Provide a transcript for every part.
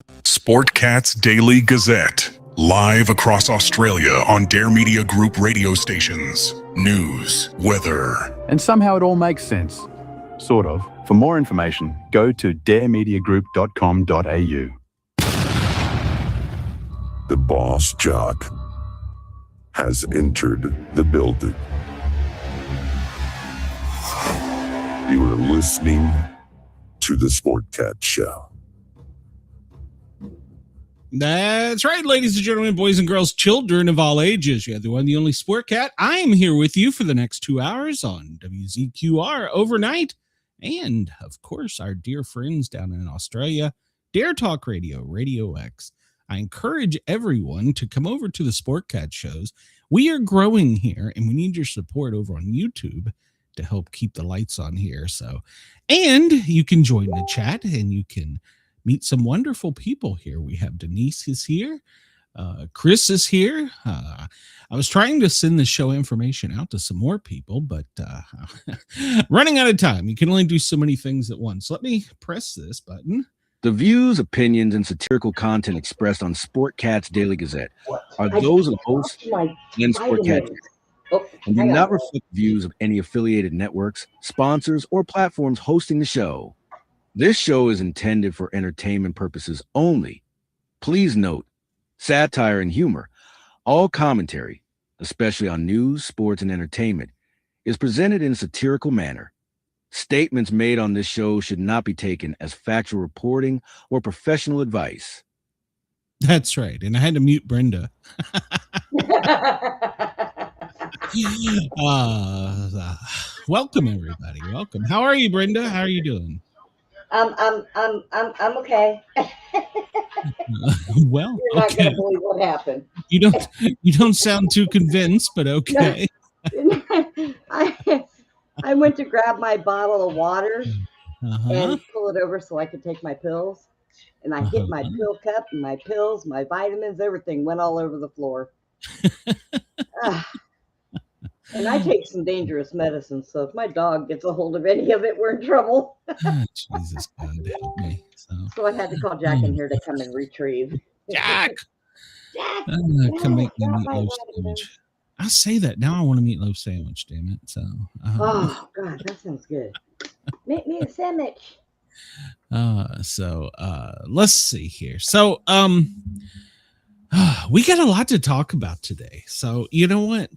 Sportcat's Daily Gazette. Live across Australia on Dare Media Group radio stations. News, weather. And somehow it all makes sense. Sort of. For more information, go to daremediagroup.com.au. The boss jock has entered the building. You are listening to the Sportcat Show. That's right, ladies and gentlemen, boys and girls, children of all ages. You have the one, the only Sportcat. I am here with you for the next 2 hours on WZQR overnight. And, of course, our dear friends down in Australia, Dare Talk Radio, Radio X. I encourage everyone to come over to the Sportcat shows. We are growing here, and we need your support over on YouTube to help keep the lights on here. So, and you can join the chat, and you can meet some wonderful people here. We have Denise is here. Chris is here. I was trying to send the show information out to some more people, but running out of time. You can only do so many things at once. Let me press this button. The views, opinions, and satirical content expressed on Sportcat's Daily Gazette are those of the hosts and Sportcat and do not reflect views of any affiliated networks, sponsors, or platforms hosting the show. This show is intended for entertainment purposes only. Please note, satire and humor, all commentary, especially on news, sports, and entertainment, is presented in a satirical manner. Statements made on this show should not be taken as factual reporting or professional advice. That's right. And I had to mute Brenda. Welcome, everybody. Welcome. How are you, Brenda? How are you doing? I'm okay. Well, you're not okay. gonna believe what happened. You don't sound too convinced, but okay. I went to grab my bottle of water and pull it over so I could take my pills, and I hit my pill cup and my pills, my vitamins, everything went all over the floor. And I take some dangerous medicine, so if my dog gets a hold of any of it, we're in trouble. Jesus God, help me. So I had to call Jack in here to come and retrieve. Jack! Jack! Come make me meatloaf sandwich. I say that. Now I want a meatloaf sandwich, damn it. So. Oh, God, that sounds good. Make me a sandwich. Let's see here. So, we got a lot to talk about today. So, you know what?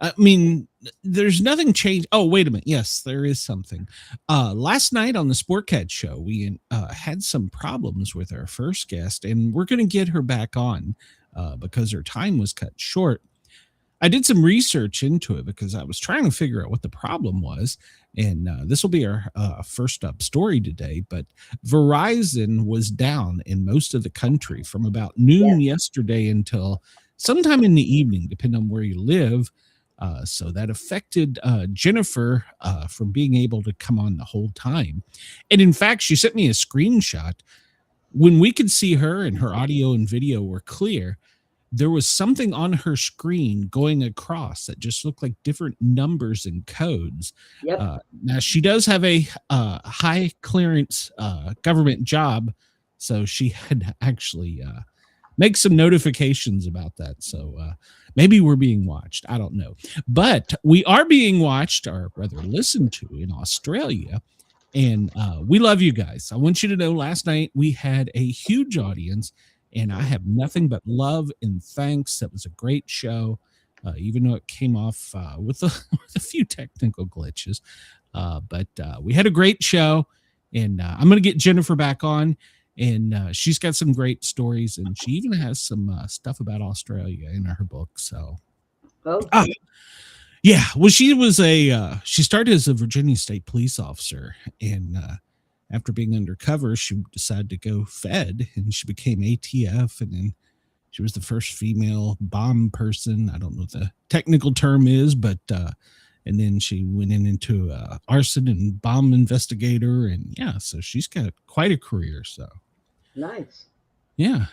I mean, there's nothing changed. Oh, wait a minute. Yes, there is something. Last night on the Sportcat show, we had some problems with our first guest, and we're going to get her back on because her time was cut short. I did some research into it because I was trying to figure out what the problem was, and this will be our first up story today, but Verizon was down in most of the country from about noon yesterday until sometime in the evening, depending on where you live. So that affected Jennifer from being able to come on the whole time. And in fact, she sent me a screenshot. When we could see her and her audio and video were clear, there was something on her screen going across that just looked like different numbers and codes. Yep. Now, she does have a high clearance government job, so she had to actually make some notifications about that. So maybe we're being watched. I don't know. But we are being watched, or rather listened to, in Australia. And we love you guys. I want you to know last night we had a huge audience, and I have nothing but love and thanks. That was a great show, even though it came off with a few technical glitches. But we had a great show, and I'm going to get Jennifer back on. And she's got some great stories, and she even has some stuff about Australia in her book. So, yeah. Well, she started as a Virginia State police officer, and after being undercover, she decided to go Fed, and she became ATF, and then she was the first female bomb person. I don't know what the technical term is, but and then she went into arson and bomb investigator, and yeah, so she's got quite a career. So. Nice. Yeah.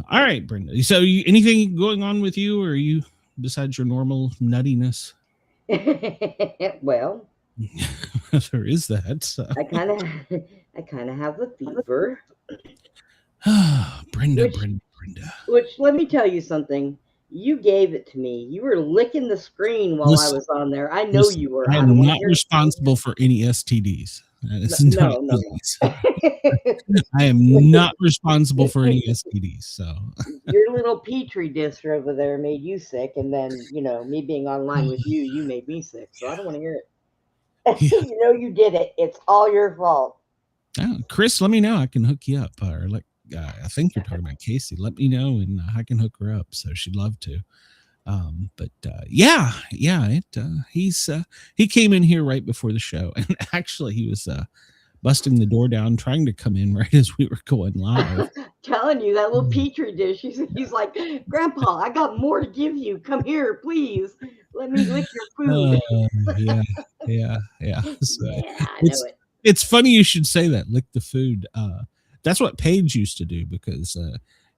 All right, Brenda. So, anything going on with you, or are you besides your normal nuttiness? Well, there is that. So. I kind of have a fever. Brenda. Which, let me tell you something. You gave it to me. You were licking the screen while I was on there. I know you were. I am not responsible for any STDs. No. I am not responsible for any STDs. So your little petri dish over there made you sick, and then me being online with you made me sick. So I don't want to hear it. Yeah. You did it. It's all your fault. Chris, let me know. I can hook you up. Or I think you're talking about Casey. Let me know, and I can hook her up. So she'd love to. He came in here right before the show, and actually he was busting the door down, trying to come in right as we were going live. Telling you, that little petri dish. He's like, Grandpa, I got more to give you. Come here, please. Let me lick your food. Yeah. So I know it. It's funny you should say that. Lick the food. That's what Paige used to do, because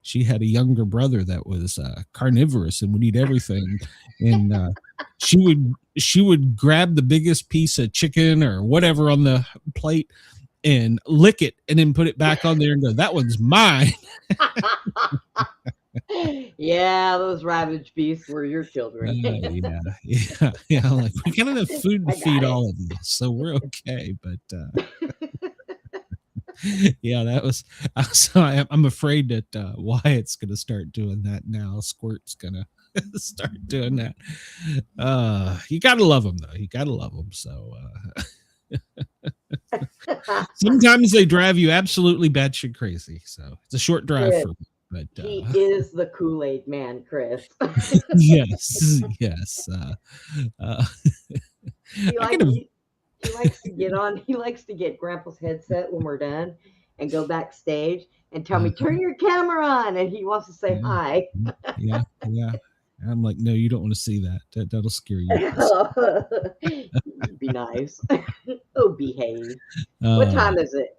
she had a younger brother that was carnivorous and would eat everything, and she would grab the biggest piece of chicken or whatever on the plate and lick it, and then put it back on there and go, "That one's mine." Yeah, those ravaged beasts were your children. Yeah. Like, we got enough food to feed all of them, so we're okay. But yeah, that was. So I'm afraid that Wyatt's going to start doing that now. Squirt's going to start doing that. You got to love them, though. You got to love them. So sometimes they drive you absolutely batshit crazy. So it's a short drive for me. But he is the Kool-Aid man, Chris. Yes. He likes to get on. He likes to get Grandpa's headset when we're done, and go backstage and tell me, "Turn your camera on," and he wants to say hi. Yeah. And I'm like, "No, you don't want to see that. That'll scare you." Be nice. Oh, behave. What time is it?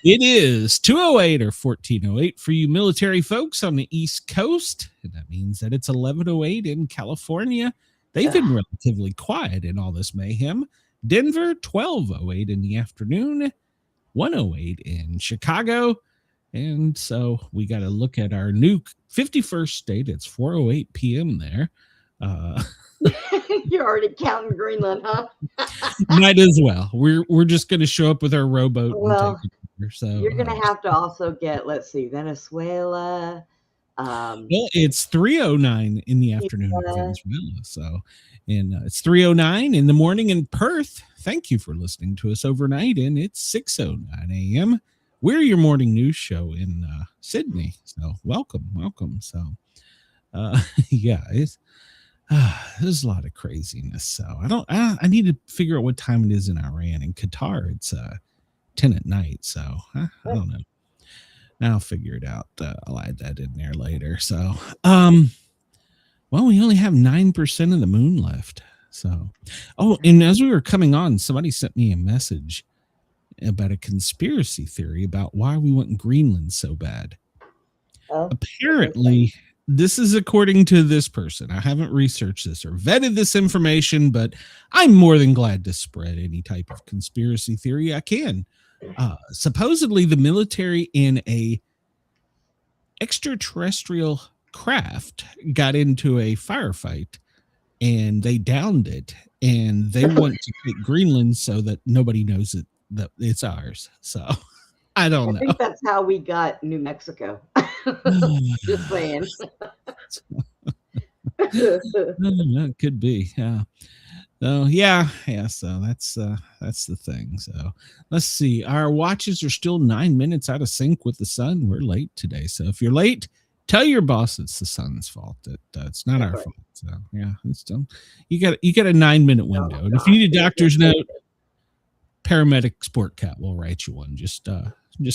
It is 2:08 or 14:08 for you military folks on the East Coast, and that means that it's 11:08 in California. They've been relatively quiet in all this mayhem. Denver, 12:08 in the afternoon, 1:08 in Chicago, and so we got to look at our new 51st state. It's 4:08 p.m. there. You're already counting Greenland, huh? Might as well. We're just going to show up with our rowboat. Well, and take it there, so you're going to have to also get, let's see, Venezuela. Well, it's 3:09 in the afternoon in Venezuela. So, and it's 3:09 in the morning in Perth. Thank you for listening to us overnight, and it's 6:09 a.m. We're your morning news show in Sydney. So welcome. So, yeah, there's a lot of craziness. So I need to figure out what time it is in Iran. In Qatar, it's 10 at night. So I don't know. I'll figure it out. I'll add that in there later. So, well, we only have 9% of the moon left. So, and as we were coming on, somebody sent me a message about a conspiracy theory about why we want Greenland so bad. Apparently, this is according to this person. I haven't researched this or vetted this information, but I'm more than glad to spread any type of conspiracy theory I can. Supposedly the military in a extraterrestrial craft got into a firefight and they downed it, and they want to take Greenland so that nobody knows that it's ours. So I don't know. I think that's how we got New Mexico. Just saying. That could be. Yeah. So yeah. So that's the thing. So let's see. Our watches are still 9 minutes out of sync with the sun. We're late today. So if you're late, tell your boss it's the sun's fault. It's not our fault. So yeah, it's still, you got a 9 minute window. And if you need a doctor's note, paramedic Sportcat will write you one. Just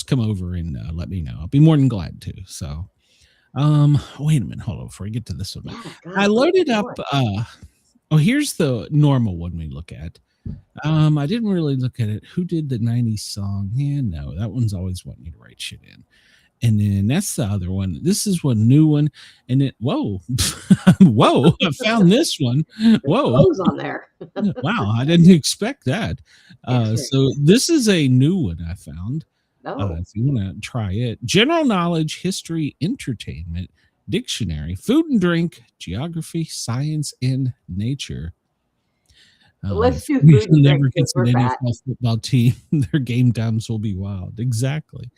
come over and let me know. I'll be more than glad to. So wait a minute, hold on before I get to this one. I loaded up here's the normal one we look at. I didn't really look at it. Who did the 90s song? Yeah, no, that one's always wanting you to write shit in. And then that's the other one. This is one new one. And it, whoa, I found this one. Whoa. On there. Wow, I didn't expect that. So this is a new one I found. If you want to try it. General knowledge, history, entertainment, dictionary, food and drink, geography, science, and nature. Let's do food and drink because we're fat. NFL football team. Their game times will be wild. Exactly.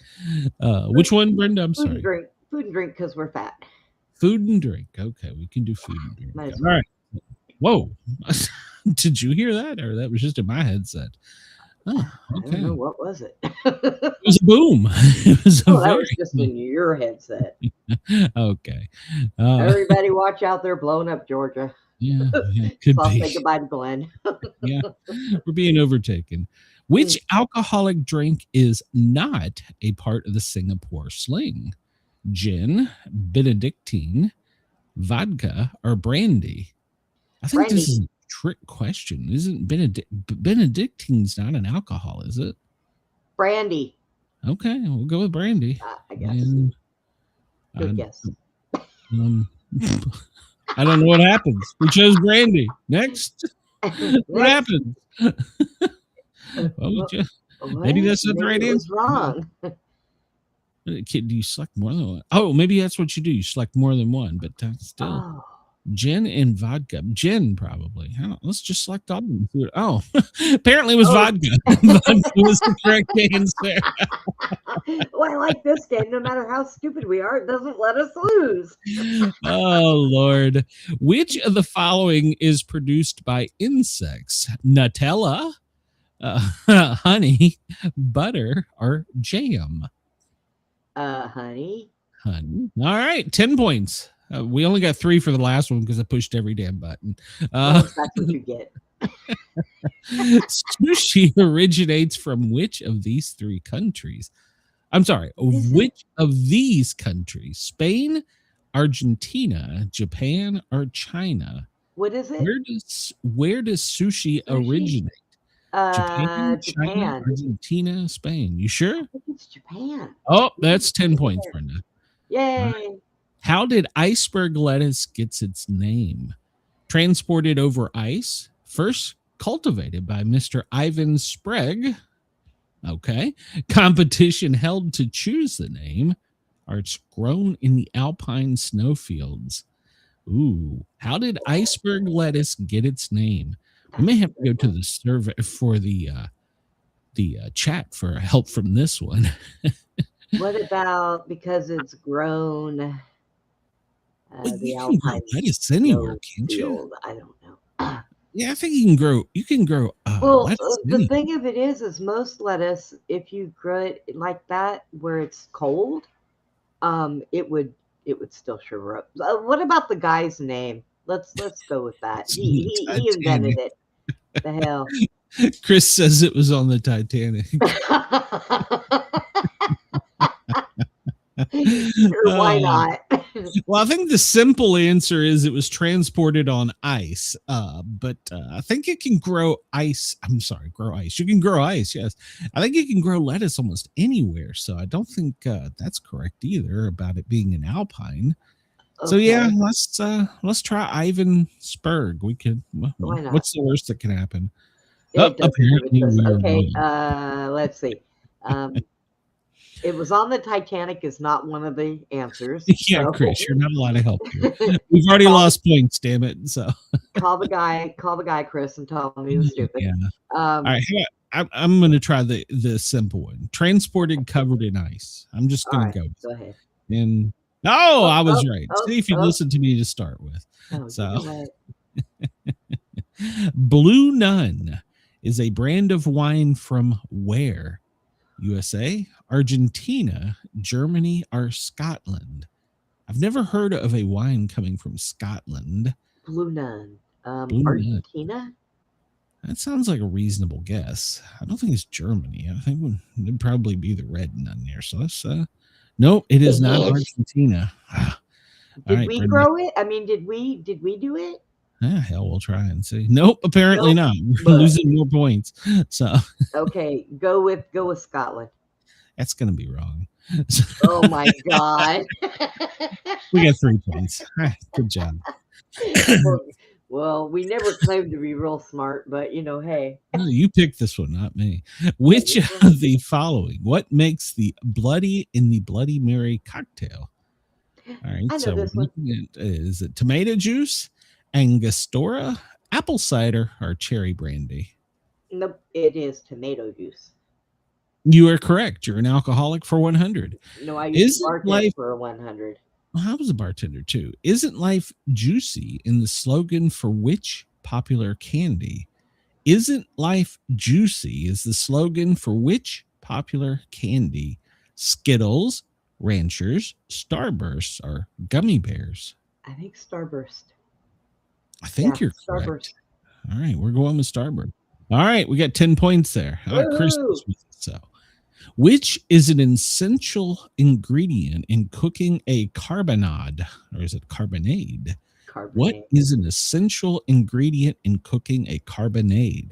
Which one, Brenda? I'm sorry. Food and drink because we're fat. Food and drink. Okay, we can do food and drink. All right. Whoa. Did you hear that? Or that was just in my headset? Oh, okay. I don't know. What was it? It was a boom. It was that was just in your headset. Okay. Everybody watch out. They're blowing up Georgia. Yeah, could so I'll be. say goodbye to Glenn. Yeah, we're being overtaken. Which alcoholic drink is not a part of the Singapore sling? Gin, Benedictine, vodka, or brandy? I think this is a trick question. Isn't Benedictine's not an alcohol, is it? Brandy. Okay, we'll go with brandy. I guess. Good guess. I don't know what happens. We chose brandy. Next. What happens? Maybe that's not the right answer. Wrong. Do you select more than one? Oh, maybe that's what you do. You select more than one, but still. Gin and vodka. Gin, probably. Let's just select all of them. Oh, apparently it was vodka. Vodka was the correct answer. Well, I like this game. No matter how stupid we are, it doesn't let us lose. Oh, Lord. Which of the following is produced by insects? Nutella, honey, butter, or jam? Honey. Honey. All right, 10 points. We only got 3 for the last one because I pushed every damn button. That's what you get. Sushi originates from which of these 3 countries? I'm sorry, which of these countries? Spain, Argentina, Japan, or China? What is it? Where does sushi originate? Japan, China, Argentina, Spain. You sure? I think it's Japan. Oh, that's 10 points, Brenda. Yay. How did iceberg lettuce get its name? Transported over ice, first cultivated by Mr. Ivan Sprague. Okay. Competition held to choose the name, or it's grown in the alpine snowfields. Ooh, how did iceberg lettuce get its name? We may have to go to the survey for the chat for help from this one. What about because it's grown? The alpine lettuce anywhere, can't you? I don't know. Yeah, I think you can grow. Well, the thing of it is most lettuce, if you grow it like that where it's cold, it would still shrivel up. What about the guy's name? Let's go with that. He invented it. The hell. Chris says it was on the Titanic. Sure, why not? Well, I think the simple answer is it was transported on ice. But I think it can grow ice. I'm sorry, grow ice. You can grow ice, yes. I think you can grow lettuce almost anywhere. So I don't think that's correct either about it being an alpine. Okay. So yeah, let's try Ivan Sprague. We could. What's the worst that can happen? Apparently okay. Let's see. It was on the Titanic is not one of the answers. Yeah, so. Chris, you're not allowed to help here. We've already lost points, damn it. So call the guy, Chris, and tell him he was stupid. Yeah. All right, I'm going to try the simple one. Transported, covered in ice. I'm just going to go. Go ahead. And I was right. See if you listen to me to start with. Blue Nun is a brand of wine from where? USA, Argentina, Germany, or Scotland? I've never heard of a wine coming from Scotland. Blue Nun. Argentina? Nun. That sounds like a reasonable guess. I don't think it's Germany. I think it'd probably be the red nun there. So let's nope, it is not Argentina. Did we grow it? I mean, did we do it? Hell, we'll try and see. Nope, apparently not. We're losing more points. So okay, go with Scotland. That's gonna be wrong. Oh my god. We got 3 points. Good job. Well, we never claimed to be real smart, but hey. No, you picked this one, not me. Which of the following? What makes the Bloody in the Bloody Mary cocktail? All right, I know this one. Is it tomato juice, Angostura, apple cider, or cherry brandy? Nope, it is tomato juice. You are correct. You're an alcoholic for 100. No, I used to bartend for 100. Well, I was a bartender too. Isn't life juicy in the slogan for which popular candy? Isn't life juicy is the slogan for which popular candy? Skittles, Ranchers, Starbursts, or Gummy Bears? I think Starburst. I think you're correct. Starburst. All right, we're going with Starburst. All right, we got 10 points there. Chris is with us, so. Which is an essential ingredient in cooking a carbonade, or is it carbonade? What is an essential ingredient in cooking a carbonade?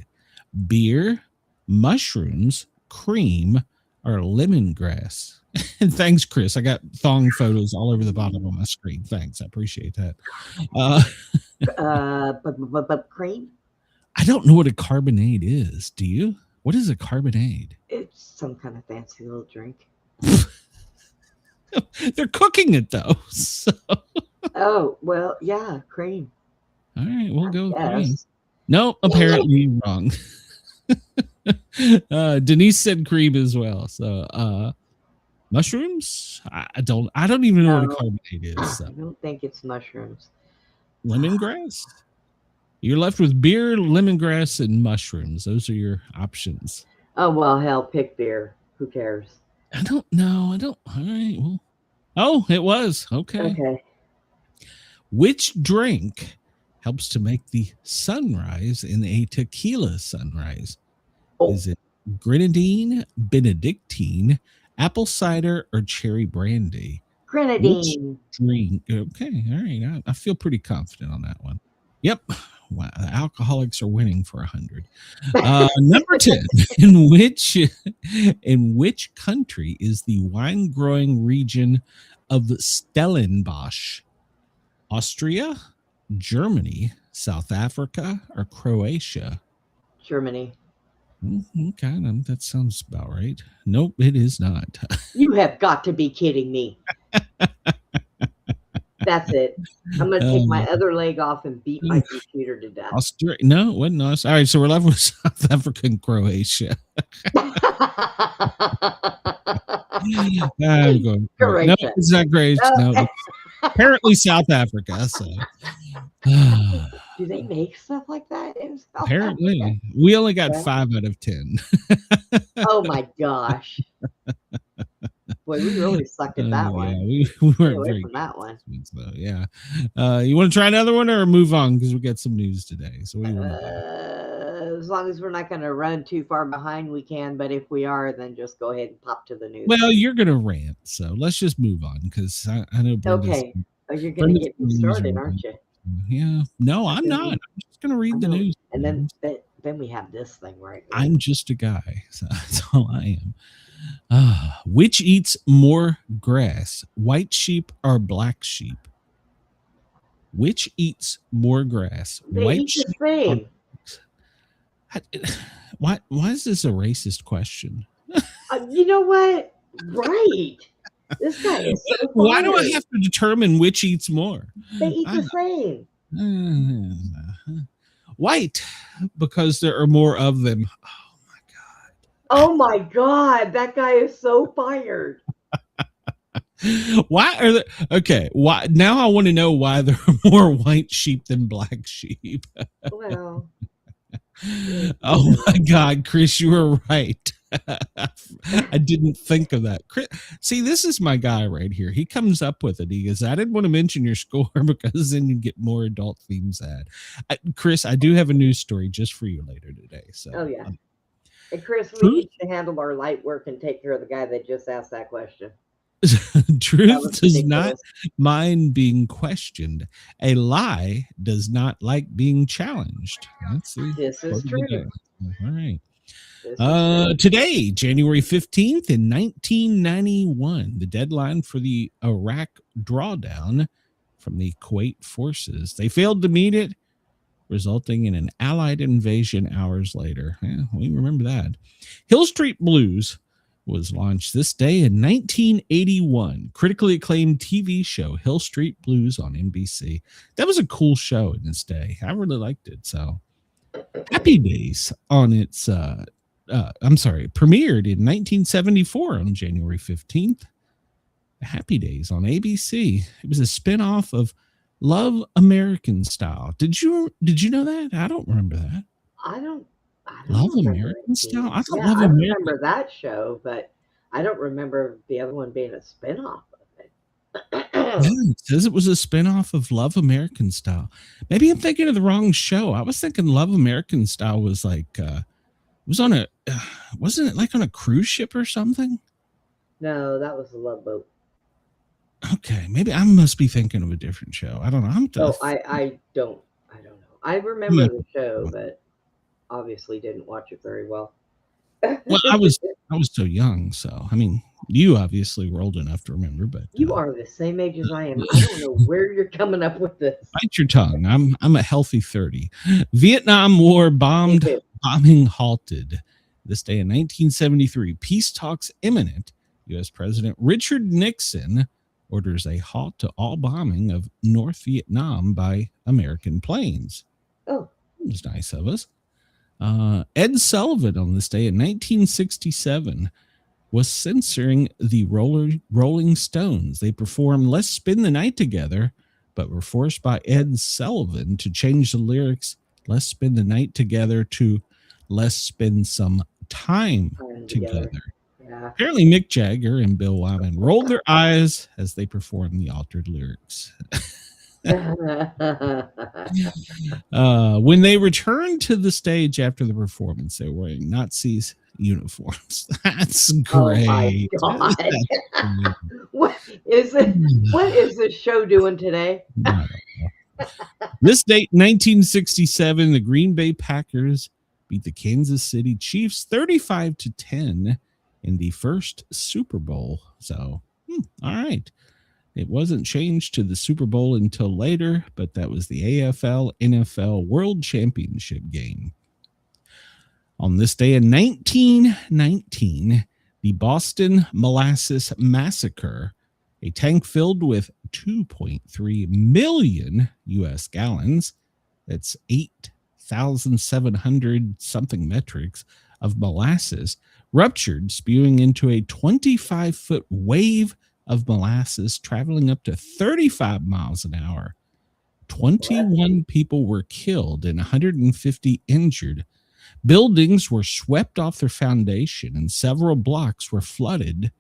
Beer, mushrooms, cream, or lemongrass? And thanks, Chris. I got thong photos all over the bottom of my screen. Thanks. I appreciate that. Cream? I don't know what a carbonade is. Do you? What is a carbonade? It's some kind of fancy little drink. They're cooking it though. So. Oh, well, yeah, cream. All right, we'll go with cream. No, apparently wrong. Denise said cream as well. So mushrooms? I don't even know what a carbonade is. So. I don't think it's mushrooms. Lemongrass? You're left with beer, lemongrass, and mushrooms. Those are your options. Oh, well, hell, pick beer. Who cares? I don't know. All right. Well, oh, it was. Okay. Which drink helps to make the sunrise in a tequila sunrise? Oh. Is it grenadine, Benedictine, apple cider, or cherry brandy? Grenadine. Which drink? Okay. All right. I feel pretty confident on that one. Yep. Wow, the alcoholics are winning for 100. Number 10. In which country is the wine growing region of Stellenbosch? Austria, Germany, South Africa, or Croatia? Germany. Okay, that sounds about right. Nope, it is not. You have got to be kidding me. That's it. I'm going to take my other leg off and beat my computer to death. No, it wasn't us. All right, so we're left with South Africa and Croatia. I'm going. No, it's not great. No, apparently South Africa. So. Do they make stuff like that in South Apparently. Africa? We only got 5 out of 10. Oh, my gosh. Boy, we really sucked at that one. Yeah, we weren't very from that one. So, yeah. You want to try another one or move on because we got some news today? So what do you want to do? As long as we're not going to run too far behind, we can. But if we are, then just go ahead and pop to the news. Well, you're going to rant, so let's just move on because I know Brenda's. Okay. Oh, you're going to get me started, aren't you? Yeah. No, I'm not. I'm just going to read the news. And then we have this thing right now. I'm just a guy. So that's all I am. Which eats more grass, white sheep or black sheep? Which eats more grass, white sheep? Why is this a racist question? You know what? Right. This guy is so funny. Why do I have to determine which eats more? They eat the same. White, because there are more of them. Oh my God, that guy is so fired. Why are there okay? Why now I want to know why there are more white sheep than black sheep. Well. Oh my God, Chris, you were right. I didn't think of that. Chris, see, this is my guy right here. He comes up with it. He goes, I didn't want to mention your score because then you get more adult themes ad. Chris, I do have a news story just for you later today. So oh yeah. And Chris, we need to handle our light work and take care of the guy that just asked that question. Truth does not mind being questioned. A lie does not like being challenged. This is true. All right. Today, January 15th in 1991, the deadline for the Iraq drawdown from the Kuwait forces. They failed to meet it. resulting in an Allied invasion hours later. Yeah, we remember that. Hill Street Blues was launched this day in 1981. Critically acclaimed TV show Hill Street Blues on NBC. That was a cool show in its day. I really liked it. So Happy Days on its premiered in 1974 on January 15th. Happy Days on ABC. It was a spinoff of Love American Style. Did you know that? I don't remember that. I don't Love remember American Style? I thought Yeah, Love I American. remember that show, but I don't remember the other one being a spinoff of it. Yeah, it says it was a spinoff of Love American Style. Maybe I'm thinking of the wrong show. I was thinking Love American Style was like was on a wasn't it like on a cruise ship or something? No, that was the Love Boat. Okay, maybe I must be thinking of a different show. I don't know. I don't know. I remember the show, but obviously didn't watch it very well. Well, I was so young, so I mean, you obviously were old enough to remember, but you are the same age as I am. I don't know where you're coming up with this. Bite your tongue. I'm a healthy 30. Vietnam War bombing halted. This day in 1973, peace talks imminent. U.S. President Richard Nixon orders a halt to all bombing of North Vietnam by American planes. Oh, it was nice of us. Ed Sullivan on this day in 1967 was censoring the Rolling Stones. They performed Let's Spend the Night Together, but were forced by Ed Sullivan to change the lyrics Let's Spend the Night Together to Let's Spend Some Time Together. Yeah. Apparently Mick Jagger and Bill Wyman rolled their eyes as they performed the altered lyrics. When they returned to the stage after the performance, they were wearing Nazis uniforms. That's great. Oh my God. What is this show doing today? This date, 1967, the Green Bay Packers beat the Kansas City Chiefs 35-10 in the first Super Bowl. So, all right. It wasn't changed to the Super Bowl until later, but that was the AFL NFL World Championship game. On this day in 1919, the Boston Molasses Massacre, a tank filled with 2.3 million U.S. gallons, that's 8,700 something metrics of molasses, ruptured, spewing into a 25-foot wave of molasses traveling up to 35 miles an hour. 21 people were killed and 150 injured. Buildings were swept off their foundation and several blocks were flooded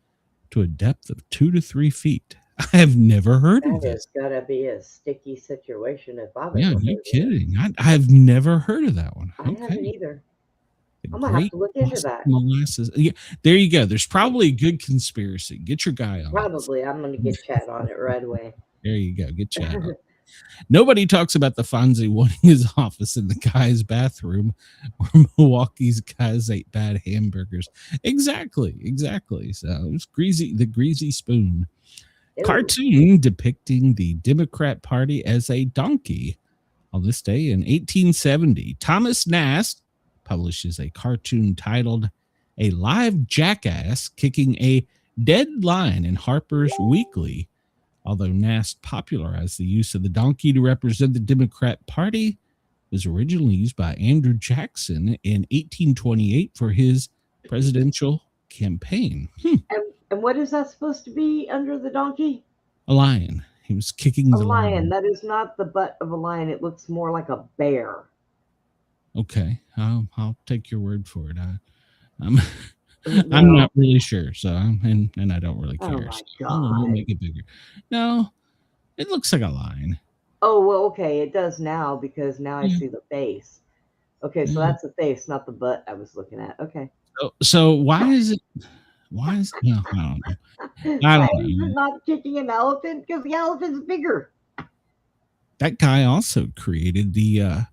to a depth of 2 to 3 feet. I have never heard of this. That has got to be a sticky situation if I've ever heard of it. Kidding. I've never heard of that one. I haven't either. I'm going to have to look into that. Molasses. Yeah, there you go. There's probably a good conspiracy. Get your guy on. Probably. I'm going to get Chad on it right away. There you go. Get Chad on. Nobody talks about the Fonzie wanting his office in the guy's bathroom where Milwaukee's guys ate bad hamburgers. Exactly. So it was the greasy spoon. Ew. Cartoon depicting the Democrat Party as a donkey. On this day in 1870, Thomas Nast publishes a cartoon titled A Live Jackass Kicking a Dead Lion in Harper's Weekly. Although Nast popularized the use of the donkey to represent the Democrat Party, it was originally used by Andrew Jackson in 1828 for his presidential campaign. And what is that supposed to be under the donkey? A lion. He was kicking the lion. That is not the butt of a lion. It looks more like a bear. Okay, I'll take your word for it. I'm not really sure, so and I don't really care. Oh my God! We'll make it bigger. No, it looks like a lion. Oh well, okay, it does now because now I see the face. Okay, so that's the face, not the butt I was looking at. Okay. So why is it? Why is no? I don't know. I don't know. Not kicking an elephant because the elephant's bigger. That guy also created the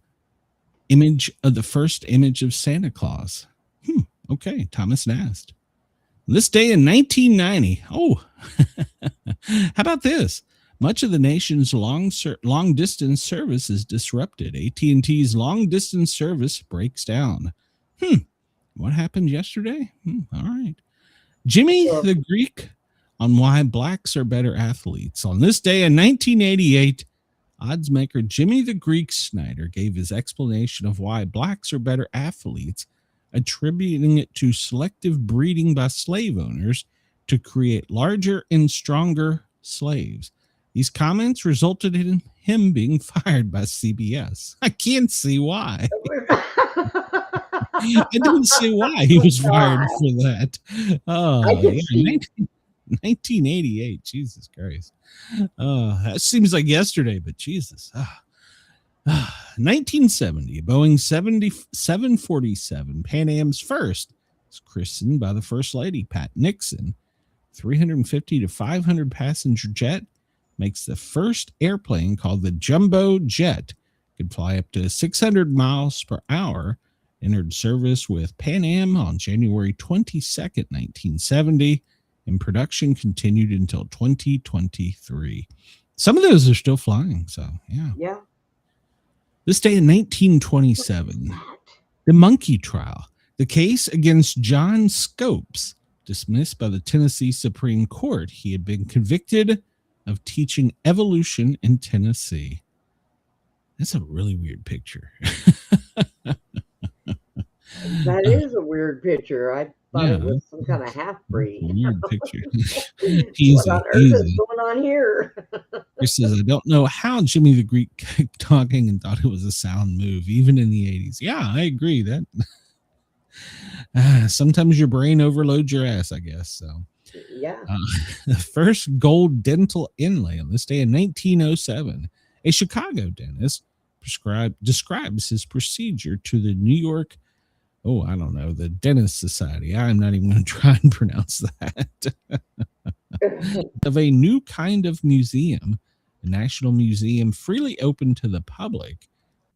image of the first image of Santa Claus. Okay, Thomas Nast. This day in 1990. Oh, how about this? Much of the nation's long distance service is disrupted. AT&T's long distance service breaks down. What happened yesterday? All right. Jimmy the Greek on why blacks are better athletes. On this day in 1988, oddsmaker Jimmy the Greek Snyder gave his explanation of why blacks are better athletes, attributing it to selective breeding by slave owners to create larger and stronger slaves. These comments resulted in him being fired by CBS. I can't see why. I didn't see why he was fired for that. Oh, yeah, 1988. Jesus Christ. That seems like yesterday, but Jesus. 1970, Boeing 747 Pan Am's first was christened by the First Lady, Pat Nixon. 350 to 500 passenger jet makes the first airplane called the Jumbo Jet. Could fly up to 600 miles per hour. Entered service with Pan Am on January 22nd, 1970, and production continued until 2023. Some of those are still flying, so yeah. Yeah. This day in 1927, the monkey trial. The case against John Scopes, dismissed by the Tennessee Supreme Court. He had been convicted of teaching evolution in Tennessee. That's a really weird picture. That is a weird picture. I thought it was some kind of half-breed. Weird picture. What on earth is going on here? Chris says, I don't know how Jimmy the Greek kept talking and thought it was a sound move, even in the 80s. Yeah, I agree. That sometimes your brain overloads your ass, I guess. So, yeah. The first gold dental inlay on this day in 1907, a Chicago dentist describes his procedure to the New York, the Dentist Society. I'm not even going to try and pronounce that. Of a new kind of museum, a national museum freely open to the public,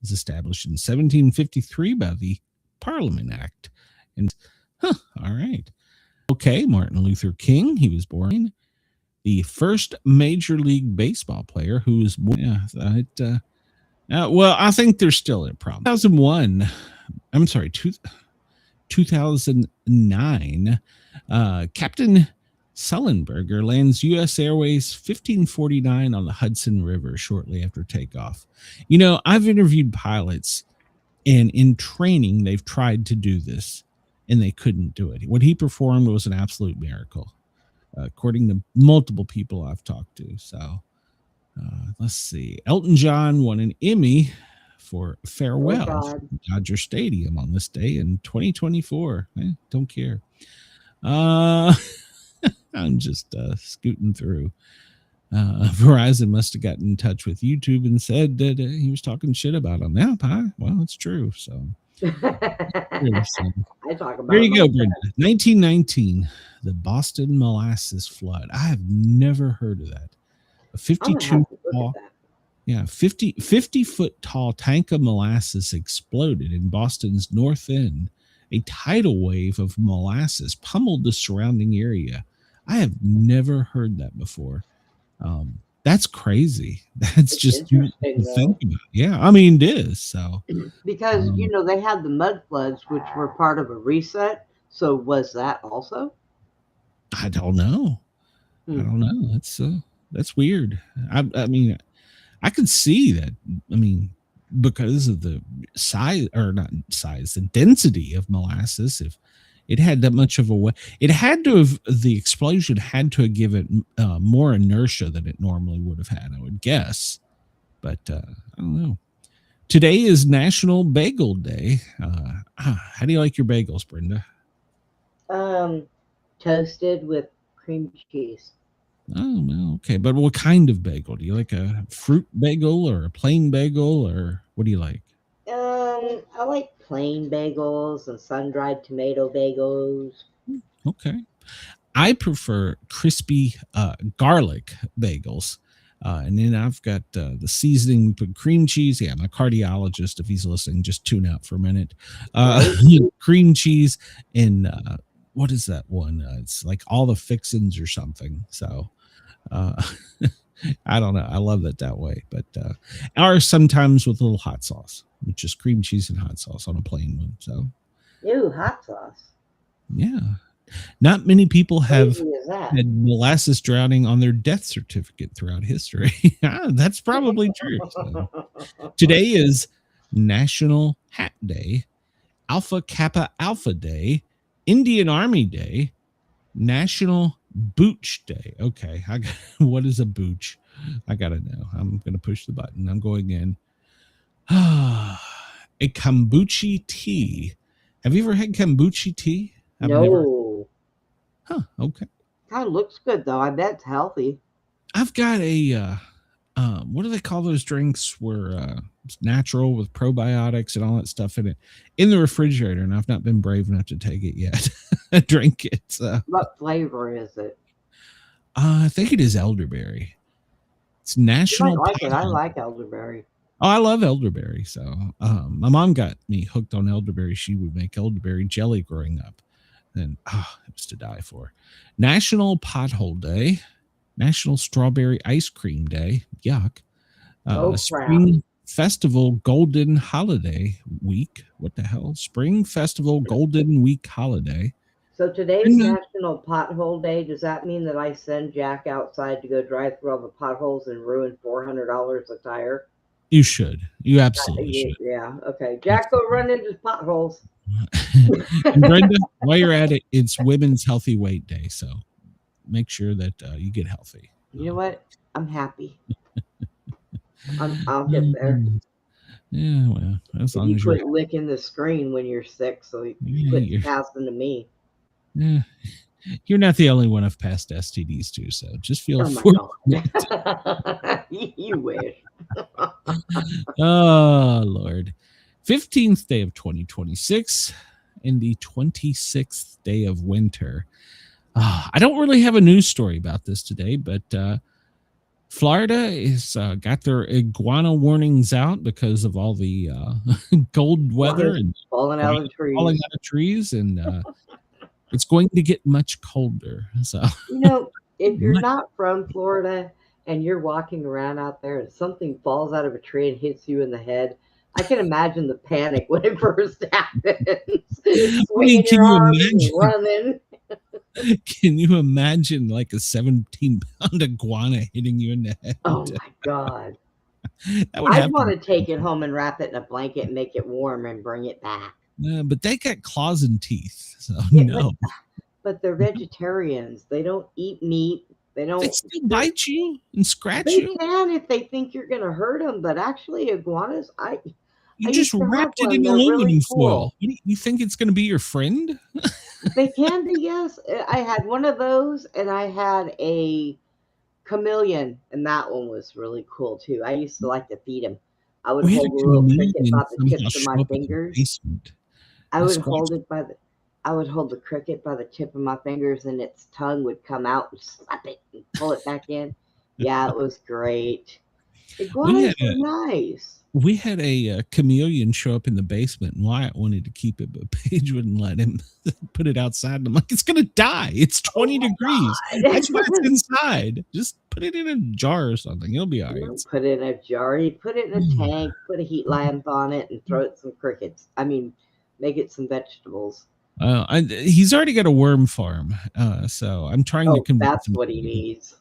was established in 1753 by the Parliament Act. And, all right. Okay, Martin Luther King, he was born the first Major League Baseball player who was born. Well, I think there's still a problem. 2009, Captain Sullenberger lands U.S. Airways 1549 on the Hudson River shortly after takeoff. You know, I've interviewed pilots, and in training, they've tried to do this, and they couldn't do it. What he performed was an absolute miracle, according to multiple people I've talked to. So let's see. Elton John won an Emmy for Farewell from Dodger Stadium on this day in 2024. Don't care. I'm just scooting through. Verizon must have gotten in touch with YouTube and said that he was talking shit about them. Yeah, well, it's true. So, I talk about there you go, Brenda. 1919, the Boston molasses flood. I have never heard of that. A 52 tall, 50-foot tall tank of molasses exploded in Boston's North End. A tidal wave of molasses pummeled the surrounding area. I have never heard that before. That's crazy. That's just think about. Yeah, I mean, it is. So because they had the mud floods, which were part of a reset. So was that also? I don't know. I don't know. That's weird. I mean, I could see that. I mean, because of the the density of molasses, if it had that much of a way, the explosion had to have given more inertia than it normally would have had, I would guess. But I don't know. Today is National Bagel Day. How do you like your bagels, Brenda? Toasted with cream cheese. Oh, well, okay. But what kind of bagel? Do you like a fruit bagel or a plain bagel, or what do you like? I like plain bagels and sun-dried tomato bagels. Okay. I prefer crispy garlic bagels. And then I've got the seasoning. We put cream cheese. Yeah, my cardiologist, if he's listening, just tune out for a minute. Cream cheese and what is that one? It's like all the fixins or something. So I don't know. I love it that way. But or sometimes with a little hot sauce, which is cream cheese and hot sauce on a plain one. So, Ew, hot sauce. yeah. Not many people have Crazy is that? had molasses drowning on their death certificate throughout history. That's probably true. So, today is National Hat Day, Alpha Kappa Alpha Day, Indian Army Day, National Booch Day. Okay, what is a booch? I gotta know. I'm gonna push the button. I'm going in. A kombucha tea. Have you ever had kombucha tea? I've no. never. Huh. Okay. Kind of looks good though. I bet it's healthy. I've got a. What do they call those drinks? Where it's natural with probiotics and all that stuff in it, in the refrigerator, and I've not been brave enough to take it yet. Drink it. So. What flavor is it? I think it is elderberry. It's national. You might like it. I like elderberry. Oh, I love elderberry. So my mom got me hooked on elderberry. She would make elderberry jelly growing up. And it was to die for. National Pothole Day. National Strawberry Ice Cream Day. Yuck. Spring Festival Golden Holiday Week. What the hell? Spring Festival Golden Week Holiday. So today's National Pothole Day. Does that mean that I send Jack outside to go drive through all the potholes and ruin $400 a tire? You should. You absolutely should. Yeah. Okay. Jack, go run into potholes. And Brenda, while you're at it, it's Women's Healthy Weight Day. So make sure that you get healthy. You know what? I'm happy. I'll get there. Yeah, well, as long as you you're quit licking the screen when you're sick, so you quit passing to me. Yeah, you're not the only one I've passed STDs to, so just feel You wish. Oh Lord. 15th day of 2026 and the 26th day of winter. I don't really have a news story about this today, but Florida is got their iguana warnings out because of all the cold weather and falling out of trees, and it's going to get much colder. So if you're not from Florida and you're walking around out there and something falls out of a tree and hits you in the head, I can imagine the panic when it first happens. Can you imagine? Running. Can you imagine like a 17-pound iguana hitting you in the head? Oh my God. I'd want to take it home and wrap it in a blanket and make it warm and bring it back. But they got claws and teeth. So no. But they're vegetarians. They don't eat meat. They still bite you and scratch you. They can if they think you're going to hurt them. But actually, iguanas, you just wrapped it in aluminum really foil. You think it's going to be your friend? They can be, yes. I had one of those, and I had a chameleon, and that one was really cool too. I used to like to feed him. I would hold a little cricket by the tips of my fingers. I would hold the cricket by the tip of my fingers, and its tongue would come out and slap it and pull it back in. Yeah, it was great. Iguanas were nice. We had a chameleon show up in the basement, and Wyatt wanted to keep it, but Paige wouldn't let him put it outside. And I'm like, it's going to die. It's 20 degrees. That's why it's inside. Just put it in a jar or something. It'll be all right. Put it in a jar. You put it in a tank, put a heat lamp on it, and throw it some crickets. Make it some vegetables. He's already got a worm farm, so I'm trying to convince him. That's what he needs.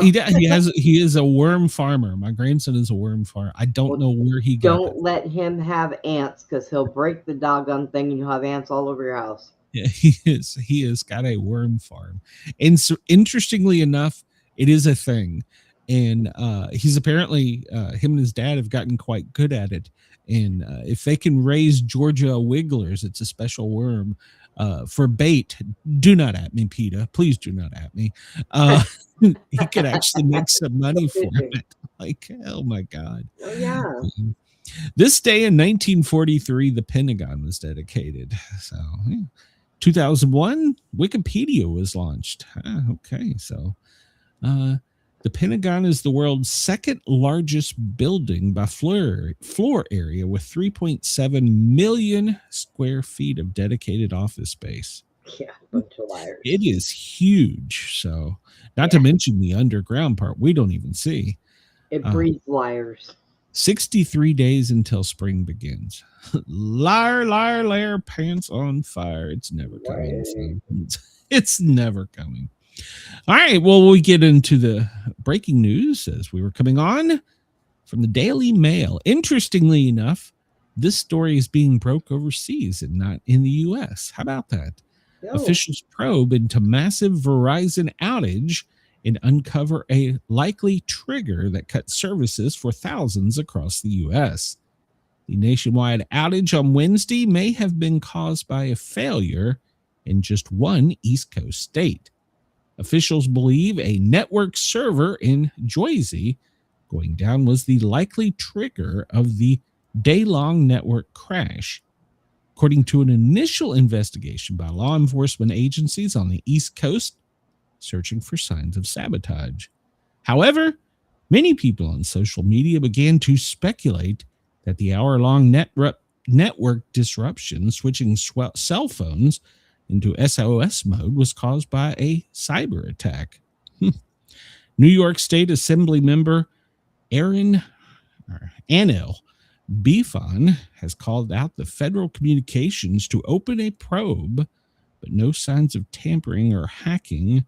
He is a worm farmer. My grandson is a worm farmer. I don't know where he got it. Don't let him have ants, because he'll break the doggone thing and you'll have ants all over your house. Yeah, he has got a worm farm. And so, interestingly enough, it is a thing. And he's apparently, him and his dad have gotten quite good at it. And if they can raise Georgia wigglers, it's a special worm for bait. Do not at me, PETA. Please do not at me. He could actually make some money for it. Like, oh my God. Oh, yeah. This day in 1943, the Pentagon was dedicated. So 2001, Wikipedia was launched. Okay. So the Pentagon is the world's second largest building by floor area, with 3.7 million square feet of dedicated office space. Yeah, a bunch of liars. It is huge. So, not to mention the underground part we don't even see. It breeds liars. 63 days until spring begins. Liar, liar, liar, pants on fire. It's never coming. So it's never coming. All right. Well, we get into the breaking news as we were coming on from the Daily Mail. Interestingly enough, this story is being broke overseas and not in the U.S. How about that? No. Officials probe into massive Verizon outage and uncover a likely trigger that cut services for thousands across the U.S. The nationwide outage on Wednesday may have been caused by a failure in just one East Coast state. Officials believe a network server in Jersey going down was the likely trigger of the day-long network crash. According to an initial investigation by law enforcement agencies on the East Coast, searching for signs of sabotage. However, many people on social media began to speculate that the hour-long network disruption, switching cell phones into SOS mode, was caused by a cyber attack. New York State Assembly member Anil Beefon has called out the Federal Communications to open a probe, but no signs of tampering or hacking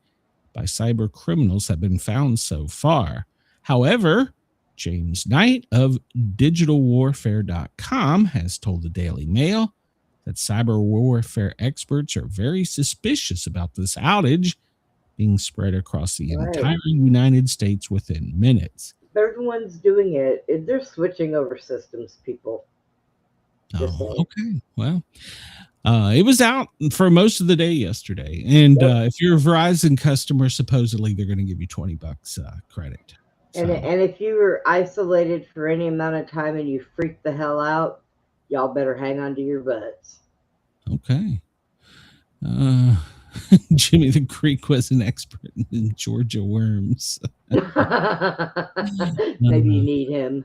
by cyber criminals have been found so far. However, James Knight of digitalwarfare.com has told the Daily Mail that cyber warfare experts are very suspicious about this outage being spread across the entire United States within minutes. They're the ones doing it. They're switching over systems, people. Oh, okay. Well, it was out for most of the day yesterday. And if you're a Verizon customer, supposedly they're going to give you $20 credit. So. And if you were isolated for any amount of time and you freaked the hell out, y'all better hang on to your butts. Okay. Jimmy the Greek was an expert in Georgia worms. Maybe you need him.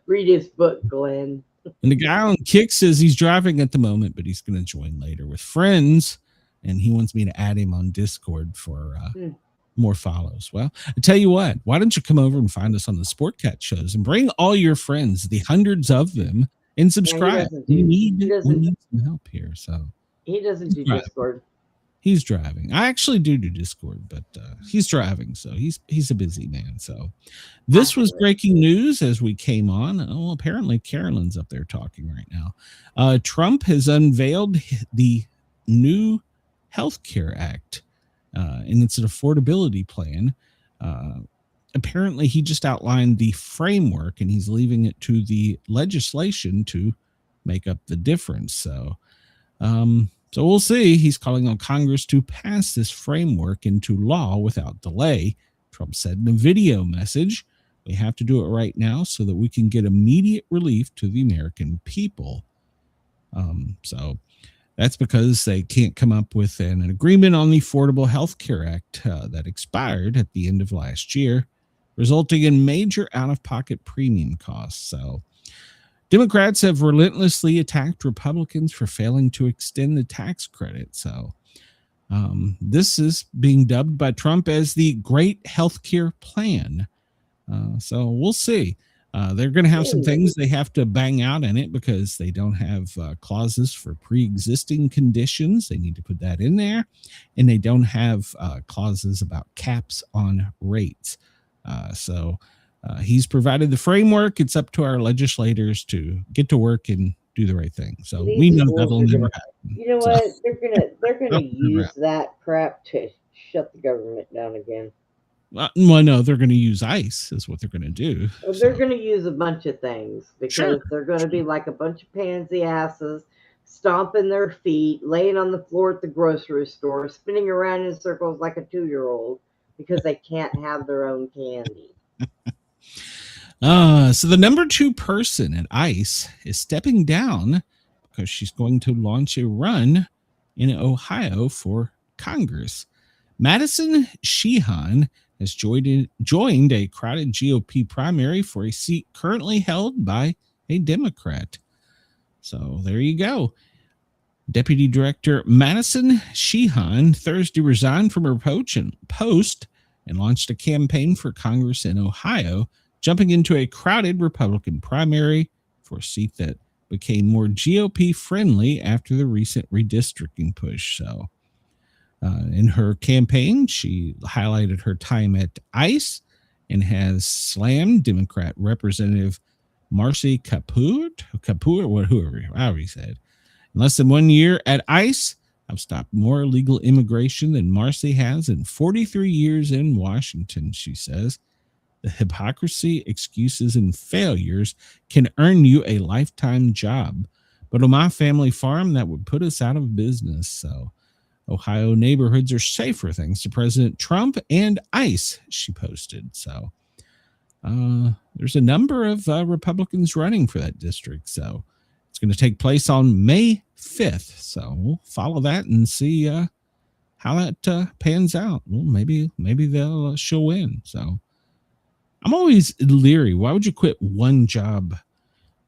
Read his book, Glenn. And the guy on Kick says he's driving at the moment, but he's going to join later with friends. And he wants me to add him on Discord for more follows. Well, I tell you what, why don't you come over and find us on the Sportcat shows and bring all your friends, the hundreds of them, and subscribe. We need some help here. So he doesn't do Discord. He's driving. I actually do Discord, but he's driving, so he's a busy man. So this was breaking news as we came on. Oh, apparently Carolyn's up there talking right now. Trump has unveiled the new Healthcare Act, and it's an affordability plan. Apparently, he just outlined the framework, and he's leaving it to the legislation to make up the difference. So we'll see. He's calling on Congress to pass this framework into law without delay. Trump said in a video message, we have to do it right now so that we can get immediate relief to the American people. So that's because they can't come up with an agreement on the Affordable Health Care Act that expired at the end of last year, resulting in major out-of-pocket premium costs. So Democrats have relentlessly attacked Republicans for failing to extend the tax credit. So this is being dubbed by Trump as the Great Healthcare Plan. So we'll see. They're going to have some things they have to bang out in it because they don't have clauses for pre-existing conditions. They need to put that in there. And they don't have clauses about caps on rates. So he's provided the framework. It's up to our legislators to get to work and do the right thing. So we know that'll never happen. You know what? They're gonna use that crap to shut the government down again. Well, no, they're going to use ICE is what they're going to do. Well, they're going to use a bunch of things because they're going to be like a bunch of pansy asses stomping their feet, laying on the floor at the grocery store, spinning around in circles like a 2-year-old because they can't have their own candy. So the number 2 person at ICE is stepping down because she's going to launch a run in Ohio for Congress. Madison Sheehan has joined a crowded GOP primary for a seat currently held by a Democrat. So there you go. Deputy Director Madison Sheehan Thursday resigned from her post and launched a campaign for Congress in Ohio, jumping into a crowded Republican primary for a seat that became more GOP friendly after the recent redistricting push. So in her campaign, she highlighted her time at ICE and has slammed Democrat Representative Marcy Kaput, however he said. In less than 1 year at ICE, I've stopped more illegal immigration than Marcy has in 43 years in Washington, she says. The hypocrisy, excuses, and failures can earn you a lifetime job. But on my family farm, that would put us out of business. So Ohio neighborhoods are safer thanks to President Trump and ICE, she posted. So there's a number of Republicans running for that district. So it's going to take place on May 5th. So we'll follow that and see how that pans out. Well, maybe she'll win. So I'm always leery. Why would you quit one job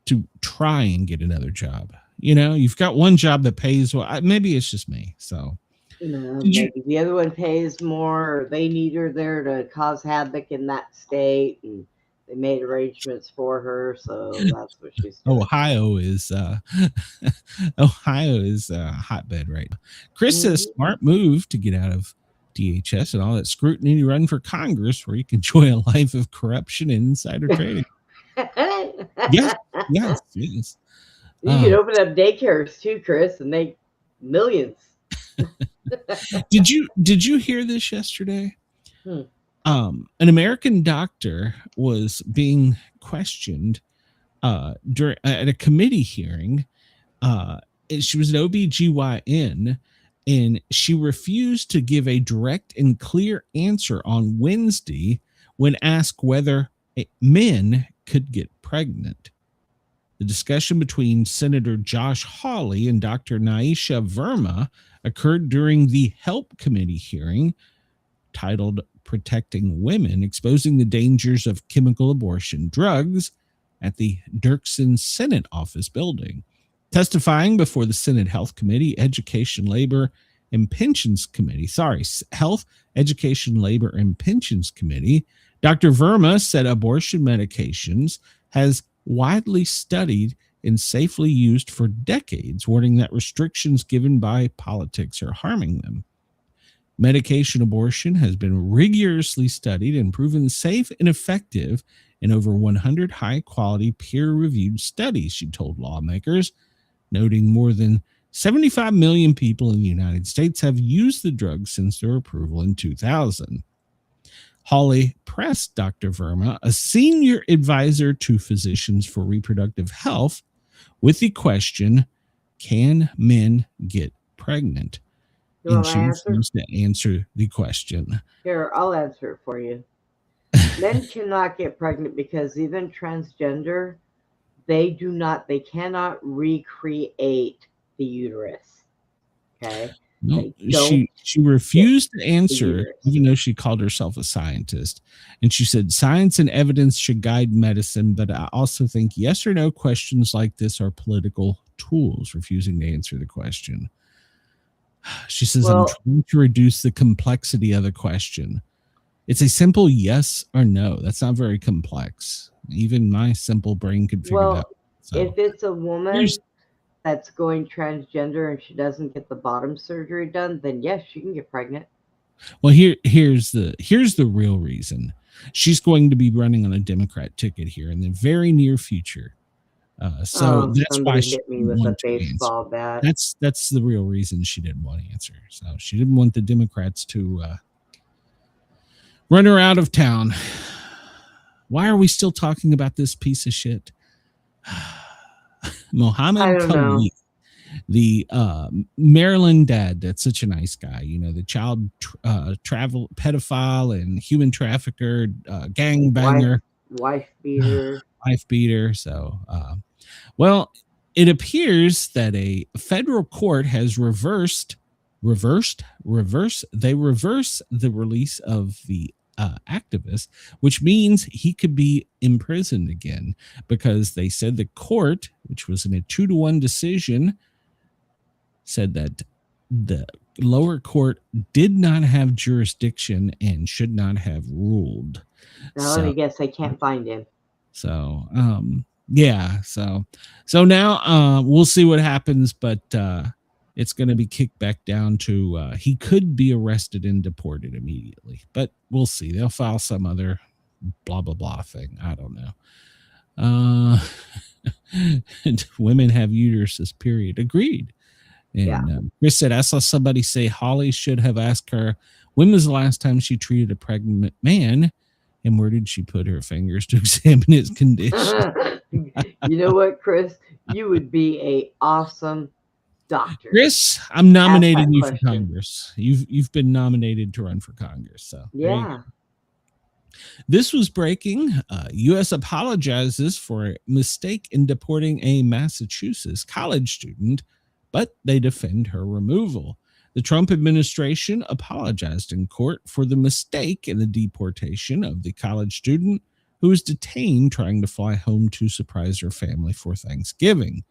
to try and get another job? You know, you've got one job that pays well. Maybe it's just me. So maybe the other one pays more, or they need her there to cause havoc in that state, and they made arrangements for her, so that's what she's doing. Ohio is a hotbed right now. Chris says smart move to get out of DHS and all that scrutiny to run for Congress, where you can enjoy a life of corruption and insider trading. yes. You can open up daycares too, Chris, and make millions. Did you hear this yesterday? An American doctor was being questioned at a committee hearing. She was an OBGYN, and she refused to give a direct and clear answer on Wednesday when asked whether men could get pregnant. The discussion between Senator Josh Hawley and Dr. Naisha Verma occurred during the HELP Committee hearing titled Protecting Women, Exposing the Dangers of Chemical Abortion Drugs at the Dirksen Senate Office building. Testifying before the Senate Health Committee, Education, Labor, and Pensions Committee, Health, Education, Labor, and Pensions Committee, Dr. Verma said abortion medications has widely studied and safely used for decades, warning that restrictions given by politics are harming them. Medication abortion has been rigorously studied and proven safe and effective in over 100 high-quality peer-reviewed studies, she told lawmakers, noting more than 75 million people in the United States have used the drug since their approval in 2000. Hawley pressed Dr. Verma, a senior advisor to physicians for reproductive health, with the question, can men get pregnant? And she refused to answer the question. Here, I'll answer it for you. Men cannot get pregnant because even transgender, they cannot recreate the uterus. Okay? No, she refused to answer, even though she called herself a scientist. And she said, science and evidence should guide medicine, but I also think yes or no questions like this are political tools, refusing to answer the question. She says, I'm trying to reduce the complexity of the question. It's a simple yes or no. That's not very complex. Even my simple brain could figure it out. So, if it's a woman that's going transgender and she doesn't get the bottom surgery done, then yes, she can get pregnant. Well, here's the real reason. She's going to be running on a Democrat ticket here in the very near future. So that's why she hit me with a baseball bat. That's the real reason she didn't want to answer. So she didn't want the Democrats to run her out of town. Why are we still talking about this piece of shit? Mohammed Khalid, the Maryland dad, that's such a nice guy, you know, the child travel pedophile and human trafficker, gangbanger, wife beater. So, well, it appears that a federal court has reversed the release of the activist, which means he could be imprisoned again, because they said the court, which was in a 2-1 decision, said that the lower court did not have jurisdiction and should not have ruled. Now let me guess, they can't find him. So, yeah. So now we'll see what happens, but it's going to be kicked back down to he could be arrested and deported immediately, but we'll see. They'll file some other blah blah blah thing. I don't know. And women have uteruses. Period. Agreed. And Chris said, I saw somebody say Holly should have asked her when was the last time she treated a pregnant man, and where did she put her fingers to examine his condition. You know what, Chris? You would be a awesome doctor. Chris, I'm nominating you for Congress. You've been nominated to run for Congress. So yeah. This was breaking. U.S. apologizes for a mistake in deporting a Massachusetts college student, but they defend her removal. The Trump administration apologized in court for the mistake in the deportation of the college student who was detained trying to fly home to surprise her family for Thanksgiving.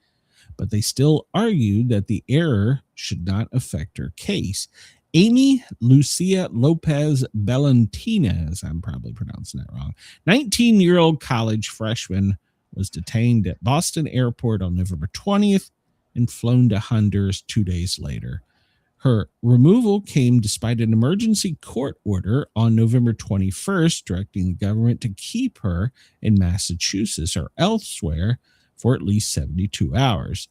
But they still argued that the error should not affect her case. Amy Lucia Lopez Valentinez, I'm probably pronouncing that wrong, 19-year-old college freshman, was detained at Boston Airport on November 20th and flown to Honduras 2 days later. Her removal came despite an emergency court order on November 21st directing the government to keep her in Massachusetts or elsewhere for at least 72 hours.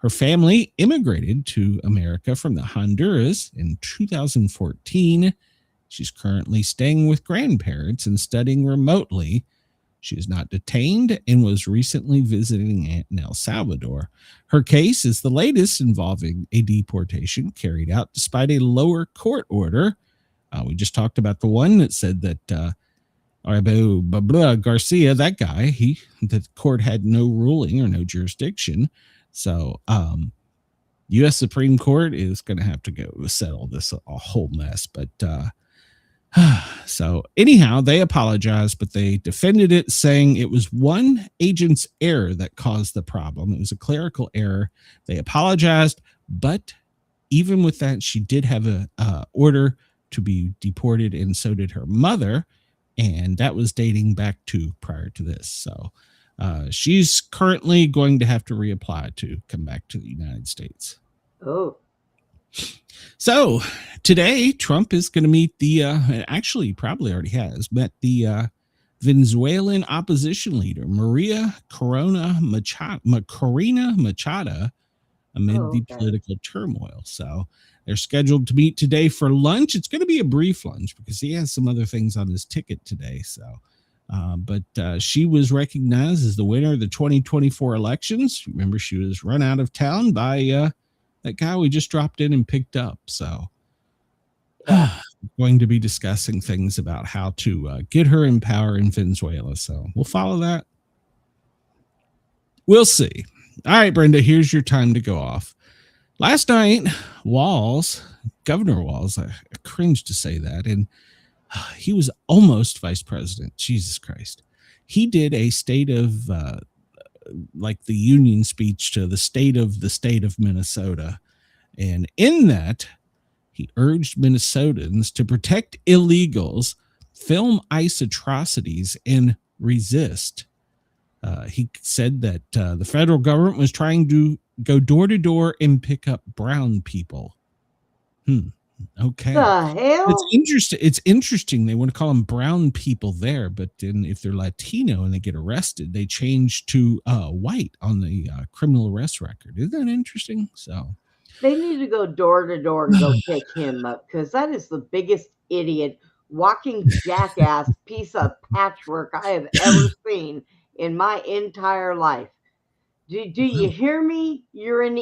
Her family immigrated to America from the Honduras in 2014. She's currently staying with grandparents and studying remotely. She is not detained and was recently visiting Aunt in El Salvador. Her case is the latest involving a deportation carried out despite a lower court order. We just talked about the one that said that Garcia, that guy, the court had no ruling or no jurisdiction. So U.S. Supreme Court is going to have to go settle this a whole mess. But so anyhow, they apologized, but they defended it, saying it was one agent's error that caused the problem. It was a clerical error. They apologized, but even with that, she did have a order to be deported, and so did her mother, and that was dating back to prior to this. So she's currently going to have to reapply to come back to the United States. Oh. So today, Trump is going to meet actually probably already has met the Venezuelan opposition leader, Maria Corina Machado, amid the political turmoil. So they're scheduled to meet today for lunch. It's going to be a brief lunch because he has some other things on his ticket today. So, but she was recognized as the winner of the 2024 elections. Remember, she was run out of town by that guy we just dropped in and picked up. So going to be discussing things about how to get her in power in Venezuela. So we'll follow that. We'll see. All right, Brenda, here's your time to go off. Last night, Governor Walz, I cringe to say that, and he was almost vice president. Jesus Christ. He did a state of like the union speech to the state of Minnesota. And in that, he urged Minnesotans to protect illegals, film ICE atrocities, and resist. He said that the federal government was trying to go door to door and pick up brown people. Okay. The hell? It's interesting. They want to call them brown people there, but then if they're Latino and they get arrested, they change to white on the criminal arrest record. Isn't that interesting? So they need to go door to door and go pick him up, because that is the biggest idiot, walking jackass piece of patchwork I have ever seen in my entire life. Do you hear me? You're an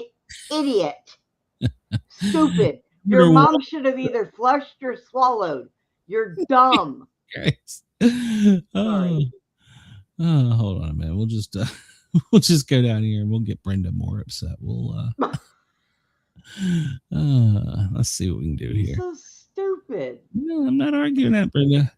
idiot. Stupid. Your mom should have either flushed or swallowed. You're dumb. Sorry. Hold on a minute. We'll just go down here and we'll get Brenda more upset. We'll let's see what we can do here. So stupid. No, I'm not arguing that, Brenda.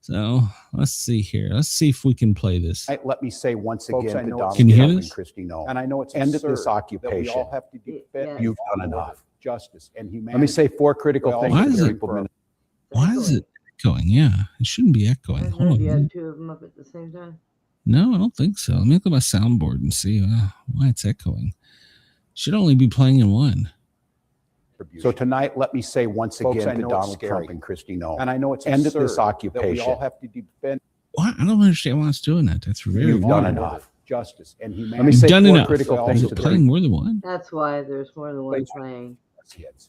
So let's see here. Let's see if we can play this. Let me say once again to Donald Can you hear Trump this? and Christy, no. And I know it's end of this occupation. We all have to defend you've done enough. Justice and humanity. Let me say 4 critical things. Why is it? Why is it echoing? Yeah, it shouldn't be echoing. Hold on. You had 2 of them up at the same time. No, I don't think so. Let me look at my soundboard and see why it's echoing. Should only be playing in one. So tonight, let me say once again to Donald Trump and Christy, no. And I know it's end of this occupation. We all have to defend. What? I don't understand why it's doing that. That's very You've wrong. done enough. Justice and humanity. Let me say done 4 enough. critical Is things it playing more than one? That's why there's more than one playing.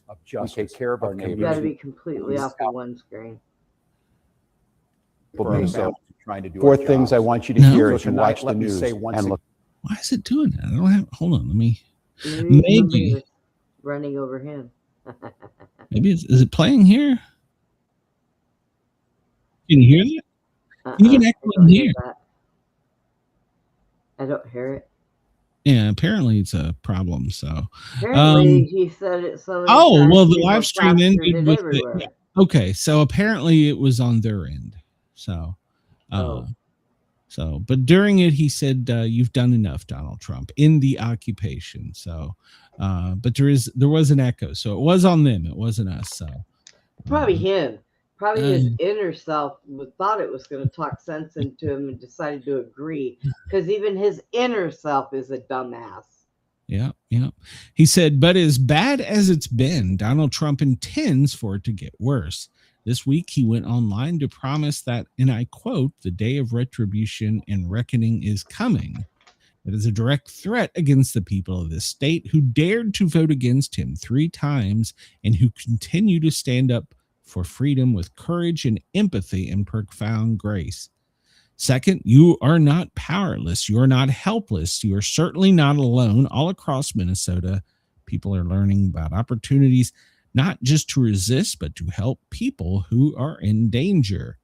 Of justice. We take care of our neighbors. You got to be completely off the one screen. So, trying to do 4 things I want you to hear as you watch the news and look. Why is it doing that? I don't have. Hold on. Let me. Maybe running over him. Maybe is it playing here? Can you hear that? You can actually hear. I don't hear it. Yeah, apparently it's a problem. So apparently he said it so. Well, the live stream ended with it. Okay, so apparently it was on their end. So, but during it, he said, "You've done enough, Donald Trump," in the occupation. So, but there was an echo, so it was on them. It wasn't us. So, probably him. Probably his inner self thought it was going to talk sense into him and decided to agree, because even his inner self is a dumbass. Yeah. He said, but as bad as it's been, Donald Trump intends for it to get worse. This week, he went online to promise that, and I quote, "the day of retribution and reckoning is coming." It is a direct threat against the people of this state who dared to vote against him 3 times and who continue to stand up for freedom with courage and empathy and profound grace. Second, you are not powerless. You are not helpless. You are certainly not alone. All across Minnesota, people are learning about opportunities, not just to resist, but to help people who are in danger.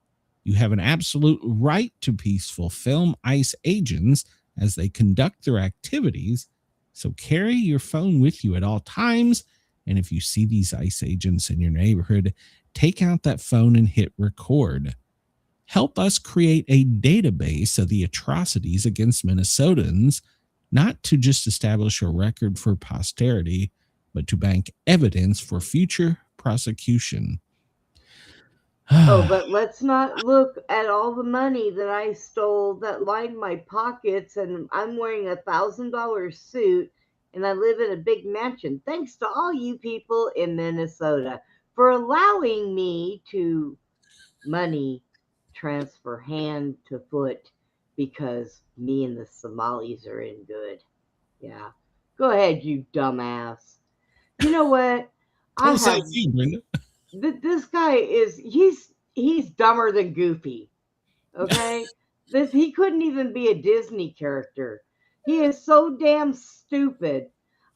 You have an absolute right to peaceful film ICE agents as they conduct their activities. So carry your phone with you at all times. And if you see these ICE agents in your neighborhood, take out that phone and hit record. Help us create a database of the atrocities against Minnesotans, not to just establish a record for posterity, but to bank evidence for future prosecution. But let's not look at all the money that I stole that lined my pockets, and I'm wearing a $1,000 suit, and I live in a big mansion. Thanks to all you people in Minnesota for allowing me to money transfer hand to foot, because me and the Somalis are in good. Yeah. Go ahead, you dumbass. You know what? This guy is, he's dumber than Goofy. Okay? He couldn't even be a Disney character. He is so damn stupid.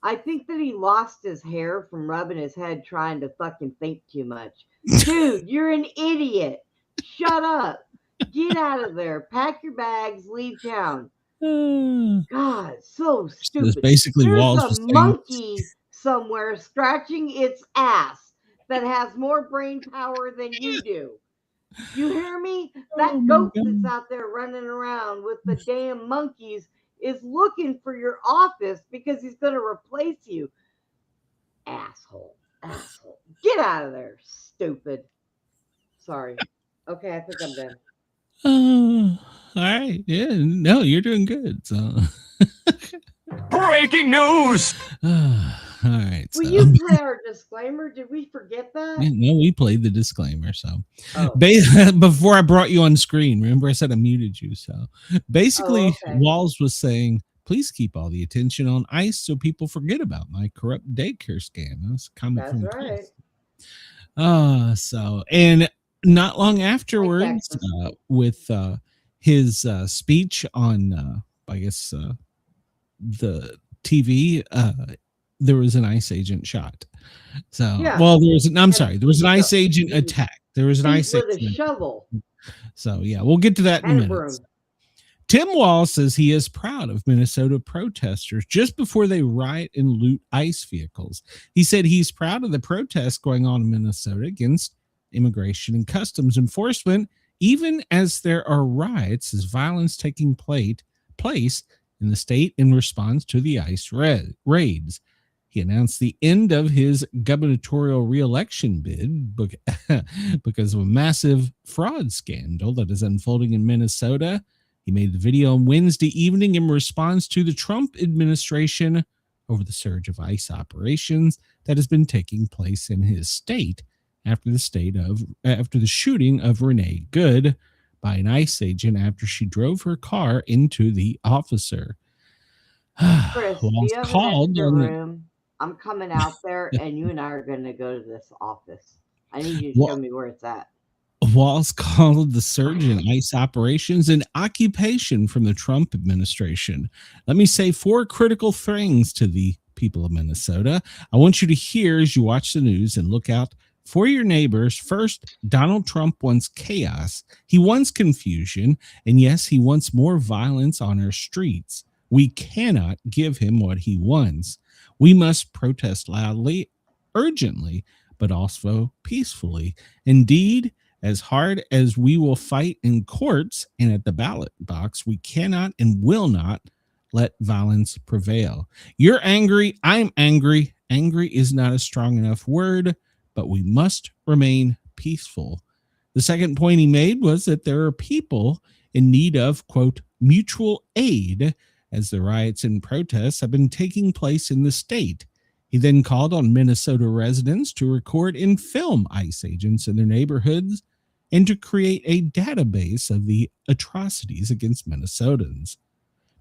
I think that he lost his hair from rubbing his head trying to fucking think too much. Dude, you're an idiot. Shut up. Get out of there. Pack your bags. Leave town. God, so stupid. It's basically There's a monkey somewhere scratching its ass that has more brain power than you do. You hear me? That goat that's out there running around with the damn monkeys is looking for your office because he's going to replace you. Asshole. Get out of there, stupid. Sorry. Okay, I think I'm done. All right. Yeah, no, you're doing good. So breaking news. All right. Will you play our disclaimer? Did we forget that? No, we played the disclaimer. So before I brought you on screen, remember I said I muted you. So basically, Walls was saying, please keep all the attention on ICE so people forget about my corrupt daycare scam. That's coming from Chris. So, and not long afterwards, with his speech on, I guess, the TV, there was an ICE agent shot. So, well, there was an ICE agent attack. There was an ICE agent with a shovel. So, yeah, we'll get to that in a minute. Tim Wall says he is proud of Minnesota protesters just before they riot and loot ICE vehicles. He said he's proud of the protests going on in Minnesota against immigration and customs enforcement, even as there are riots as violence taking place in the state in response to the ICE raids. He announced the end of his gubernatorial reelection bid because of a massive fraud scandal that is unfolding in Minnesota. He made the video on Wednesday evening in response to the Trump administration over the surge of ICE operations that has been taking place in his state after the shooting of Renee Good by an ICE agent after she drove her car into the officer. Chris, do you have an extra room? I'm coming out there, and you and I are going to go to this office. I need you to show me where it's at. Walls called the surge in ICE operations an occupation from the Trump administration. Let me say 4 critical things to the people of Minnesota. I want you to hear as you watch the news and look out for your neighbors. First, Donald Trump wants chaos. He wants confusion. And yes, he wants more violence on our streets. We cannot give him what he wants. We must protest loudly, urgently, but also peacefully. Indeed, as hard as we will fight in courts and at the ballot box, we cannot and will not let violence prevail. You're angry. I'm angry. Angry is not a strong enough word, but we must remain peaceful. The second point he made was that there are people in need of, quote, mutual aid as the riots and protests have been taking place in the state. He then called on Minnesota residents to record and film ICE agents in their neighborhoods and to create a database of the atrocities against Minnesotans.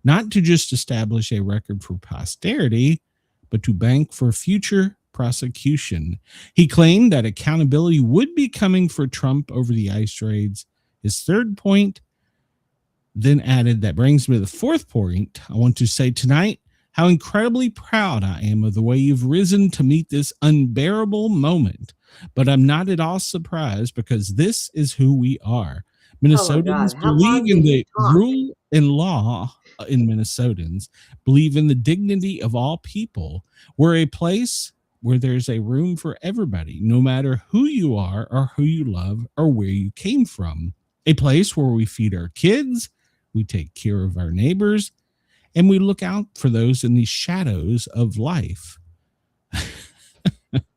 Not to just establish a record for posterity, but to bank for future prosecution. He claimed that accountability would be coming for Trump over the ICE raids. His third point then added, that brings me to the fourth point. I want to say tonight how incredibly proud I am of the way you've risen to meet this unbearable moment. But I'm not at all surprised because this is who we are. Minnesotans believe in the rule and law in Minnesotans, believe in the dignity of all people. We're a place where there's a room for everybody, no matter who you are or who you love or where you came from. A place where we feed our kids, we take care of our neighbors, and we look out for those in the shadows of life.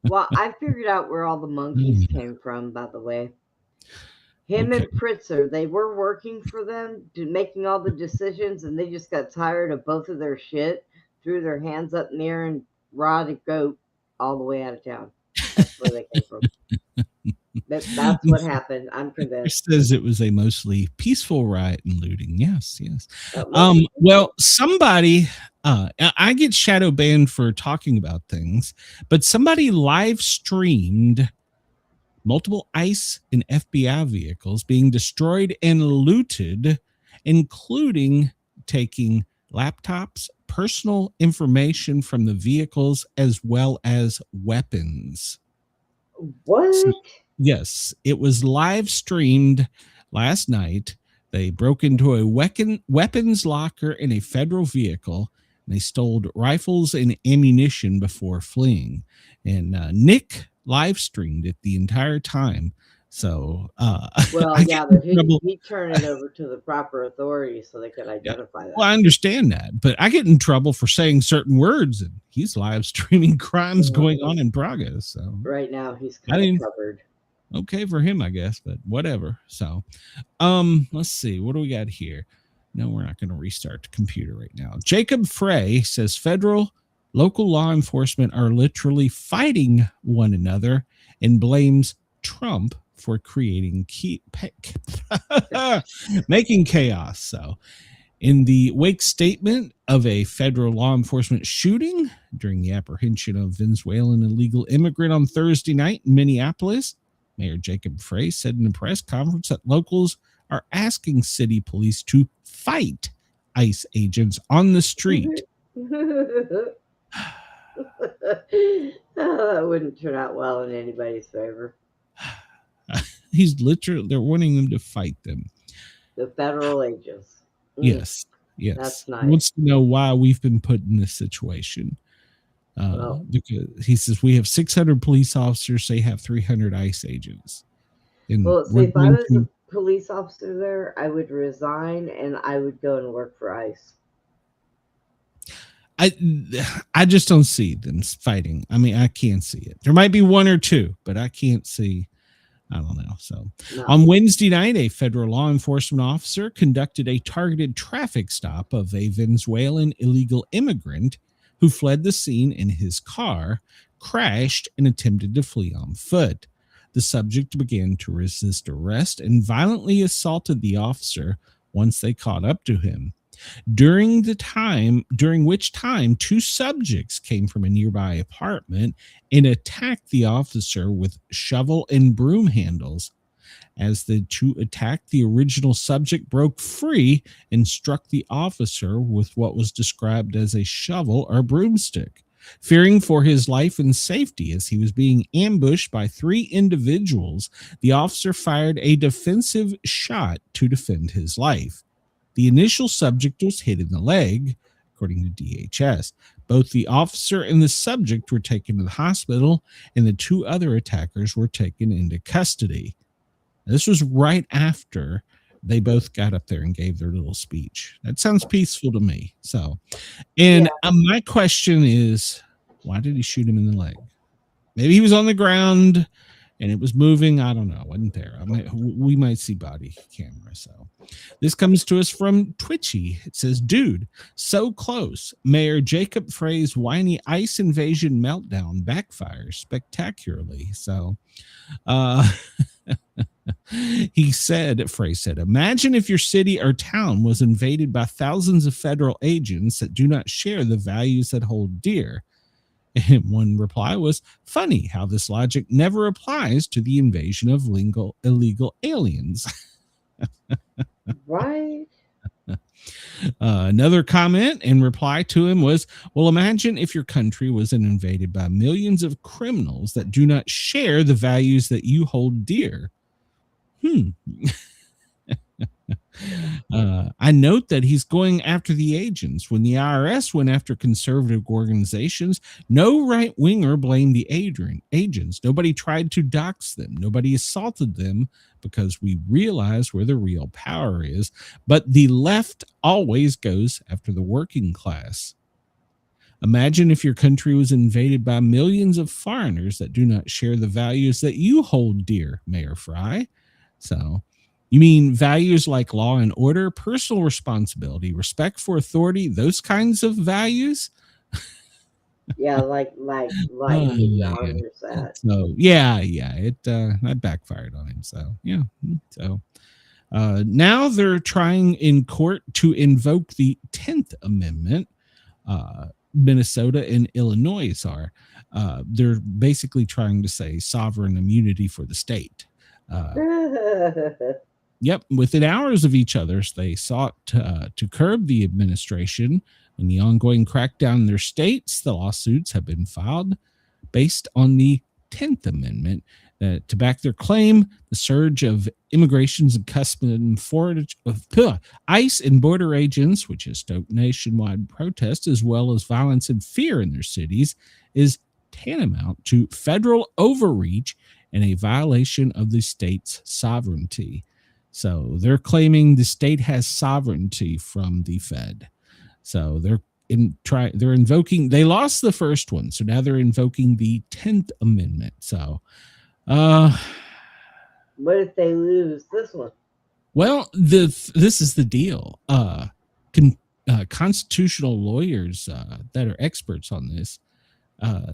Well, I figured out where all the monkeys came from, by the way. Him and Pritzker, they were working for them, making all the decisions, and they just got tired of both of their shit, threw their hands up in the air, and rode a goat all the way out of town. That's where they came from. That's what happened. I'm convinced. It says it was a mostly peaceful riot and looting. Yes. Well, somebody, I get shadow banned for talking about things, but somebody live streamed multiple ICE and FBI vehicles being destroyed and looted, including taking laptops, personal information from the vehicles, as well as weapons. What? So, yes, it was live streamed last night. They broke into a weapons locker in a federal vehicle, and they stole rifles and ammunition before fleeing. And Nick live streamed it the entire time. So, well, yeah, but he turned it over to the proper authorities so they could identify that. Well, I understand that, but I get in trouble for saying certain words, and he's live streaming crimes going on in progress. So right now he's kind of covered. Okay for him, I guess, but whatever. So, let's see. What do we got here? No, we're not going to restart the computer right now. Jacob Frey says local law enforcement are literally fighting one another and blames Trump for creating making chaos. So in the wake statement of a federal law enforcement shooting during the apprehension of Venezuelan illegal immigrant on Thursday night in Minneapolis, Mayor Jacob Frey said in a press conference that locals are asking city police to fight ICE agents on the street. That wouldn't turn out well in anybody's favor. They're wanting them to fight them. The federal agents. Yes. That's nice. He wants to know why we've been put in this situation. Because he says we have 600 police officers. They have 300 ICE agents. Well, see, if I was a police officer there, I would resign and I would go and work for ICE. I just don't see them fighting. I mean, I can't see it. There might be one or two, but I can't see. I don't know. So on Wednesday night, a federal law enforcement officer conducted a targeted traffic stop of a Venezuelan illegal immigrant who fled the scene in his car, crashed, and attempted to flee on foot. The subject began to resist arrest and violently assaulted the officer once they caught up to him. During which time two subjects came from a nearby apartment and attacked the officer with shovel and broom handles. As the two attacked, the original subject broke free and struck the officer with what was described as a shovel or broomstick. Fearing for his life and safety as he was being ambushed by three individuals, the officer fired a defensive shot to defend his life. The initial subject was hit in the leg, according to DHS. Both the officer and the subject were taken to the hospital, and the two other attackers were taken into custody. This was right after they both got up there and gave their little speech. That sounds peaceful to me. So, and my question is, why did he shoot him in the leg? Maybe he was on the ground and it was moving. I don't know. Wasn't there? We might see body camera. So this comes to us from Twitchy. It says, dude, so close. Mayor Jacob Frey's whiny ICE invasion meltdown backfires spectacularly. So Frey said, imagine if your city or town was invaded by thousands of federal agents that do not share the values that hold dear. And one reply was, funny how this logic never applies to the invasion of illegal aliens. Right. Another comment in reply to him was, well, imagine if your country was invaded by millions of criminals that do not share the values that you hold dear. I note that he's going after the agents. When the IRS went after conservative organizations, no right-winger blamed the agents. Nobody tried to dox them. Nobody assaulted them because we realize where the real power is. But the left always goes after the working class. Imagine if your country was invaded by millions of foreigners that do not share the values that you hold dear, Mayor Frey. So, you mean values like law and order, personal responsibility, respect for authority, those kinds of values? Yeah, like he honors that. So that backfired on him. So yeah. So now they're trying in court to invoke the 10th Amendment. Minnesota and Illinois are. They're basically trying to say sovereign immunity for the state. Yep, within hours of each other, they sought to curb the administration and the ongoing crackdown in their states. The lawsuits have been filed based on the 10th Amendment to back their claim. The surge of immigrations and customs of ICE and border agents, which has stoked nationwide protests as well as violence and fear in their cities, is tantamount to federal overreach and a violation of the state's sovereignty. So they're claiming the state has sovereignty from the Fed. So they're invoking. They lost the first one, so now they're invoking the 10th Amendment. So, what if they lose this one? Well, this is the deal. Constitutional lawyers that are experts on this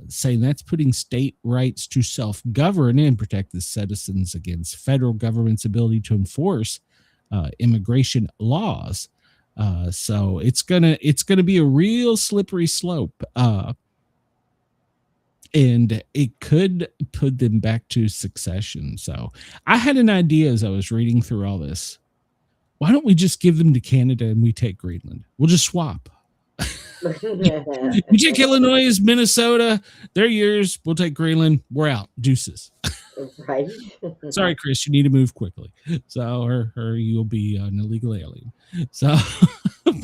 saying that's putting state rights to self-govern and protect the citizens against federal government's ability to enforce immigration laws. So it's gonna be a real slippery slope, and it could put them back to secession. So I had an idea as I was reading through all this. Why don't we just give them to Canada and we take Greenland? We'll just swap. We take Illinois, Minnesota, they're yours. We'll take Greenland. We're out. Deuces. Right. Sorry, Chris, you need to move quickly. So, or you'll be an illegal alien. So,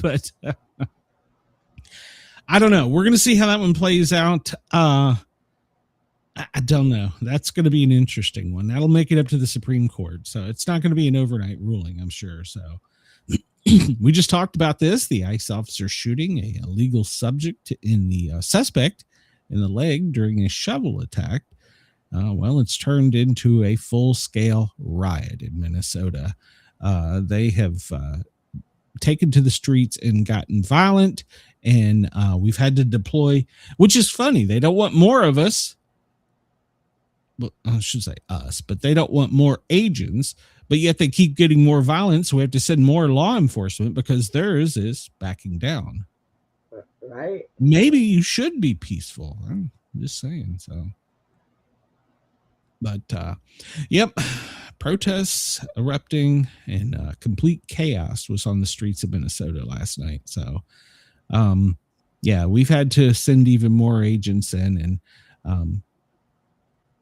but I don't know. We're going to see how that one plays out. I don't know. That's going to be an interesting one. That'll make it up to the Supreme Court. So it's not going to be an overnight ruling, I'm sure. So we just talked about this. The ICE officer shooting a illegal subject in the suspect in the leg during a shovel attack. Well, it's turned into a full-scale riot in Minnesota. They have taken to the streets and gotten violent, and we've had to deploy, which is funny. They don't want more of us. Well, I should say us, but they don't want more agents, but yet they keep getting more violence. So we have to send more law enforcement because theirs is backing down. Right. Maybe you should be peaceful. I'm just saying. So, but yep, protests erupting and complete chaos was on the streets of Minnesota last night. So, yeah, we've had to send even more agents in, and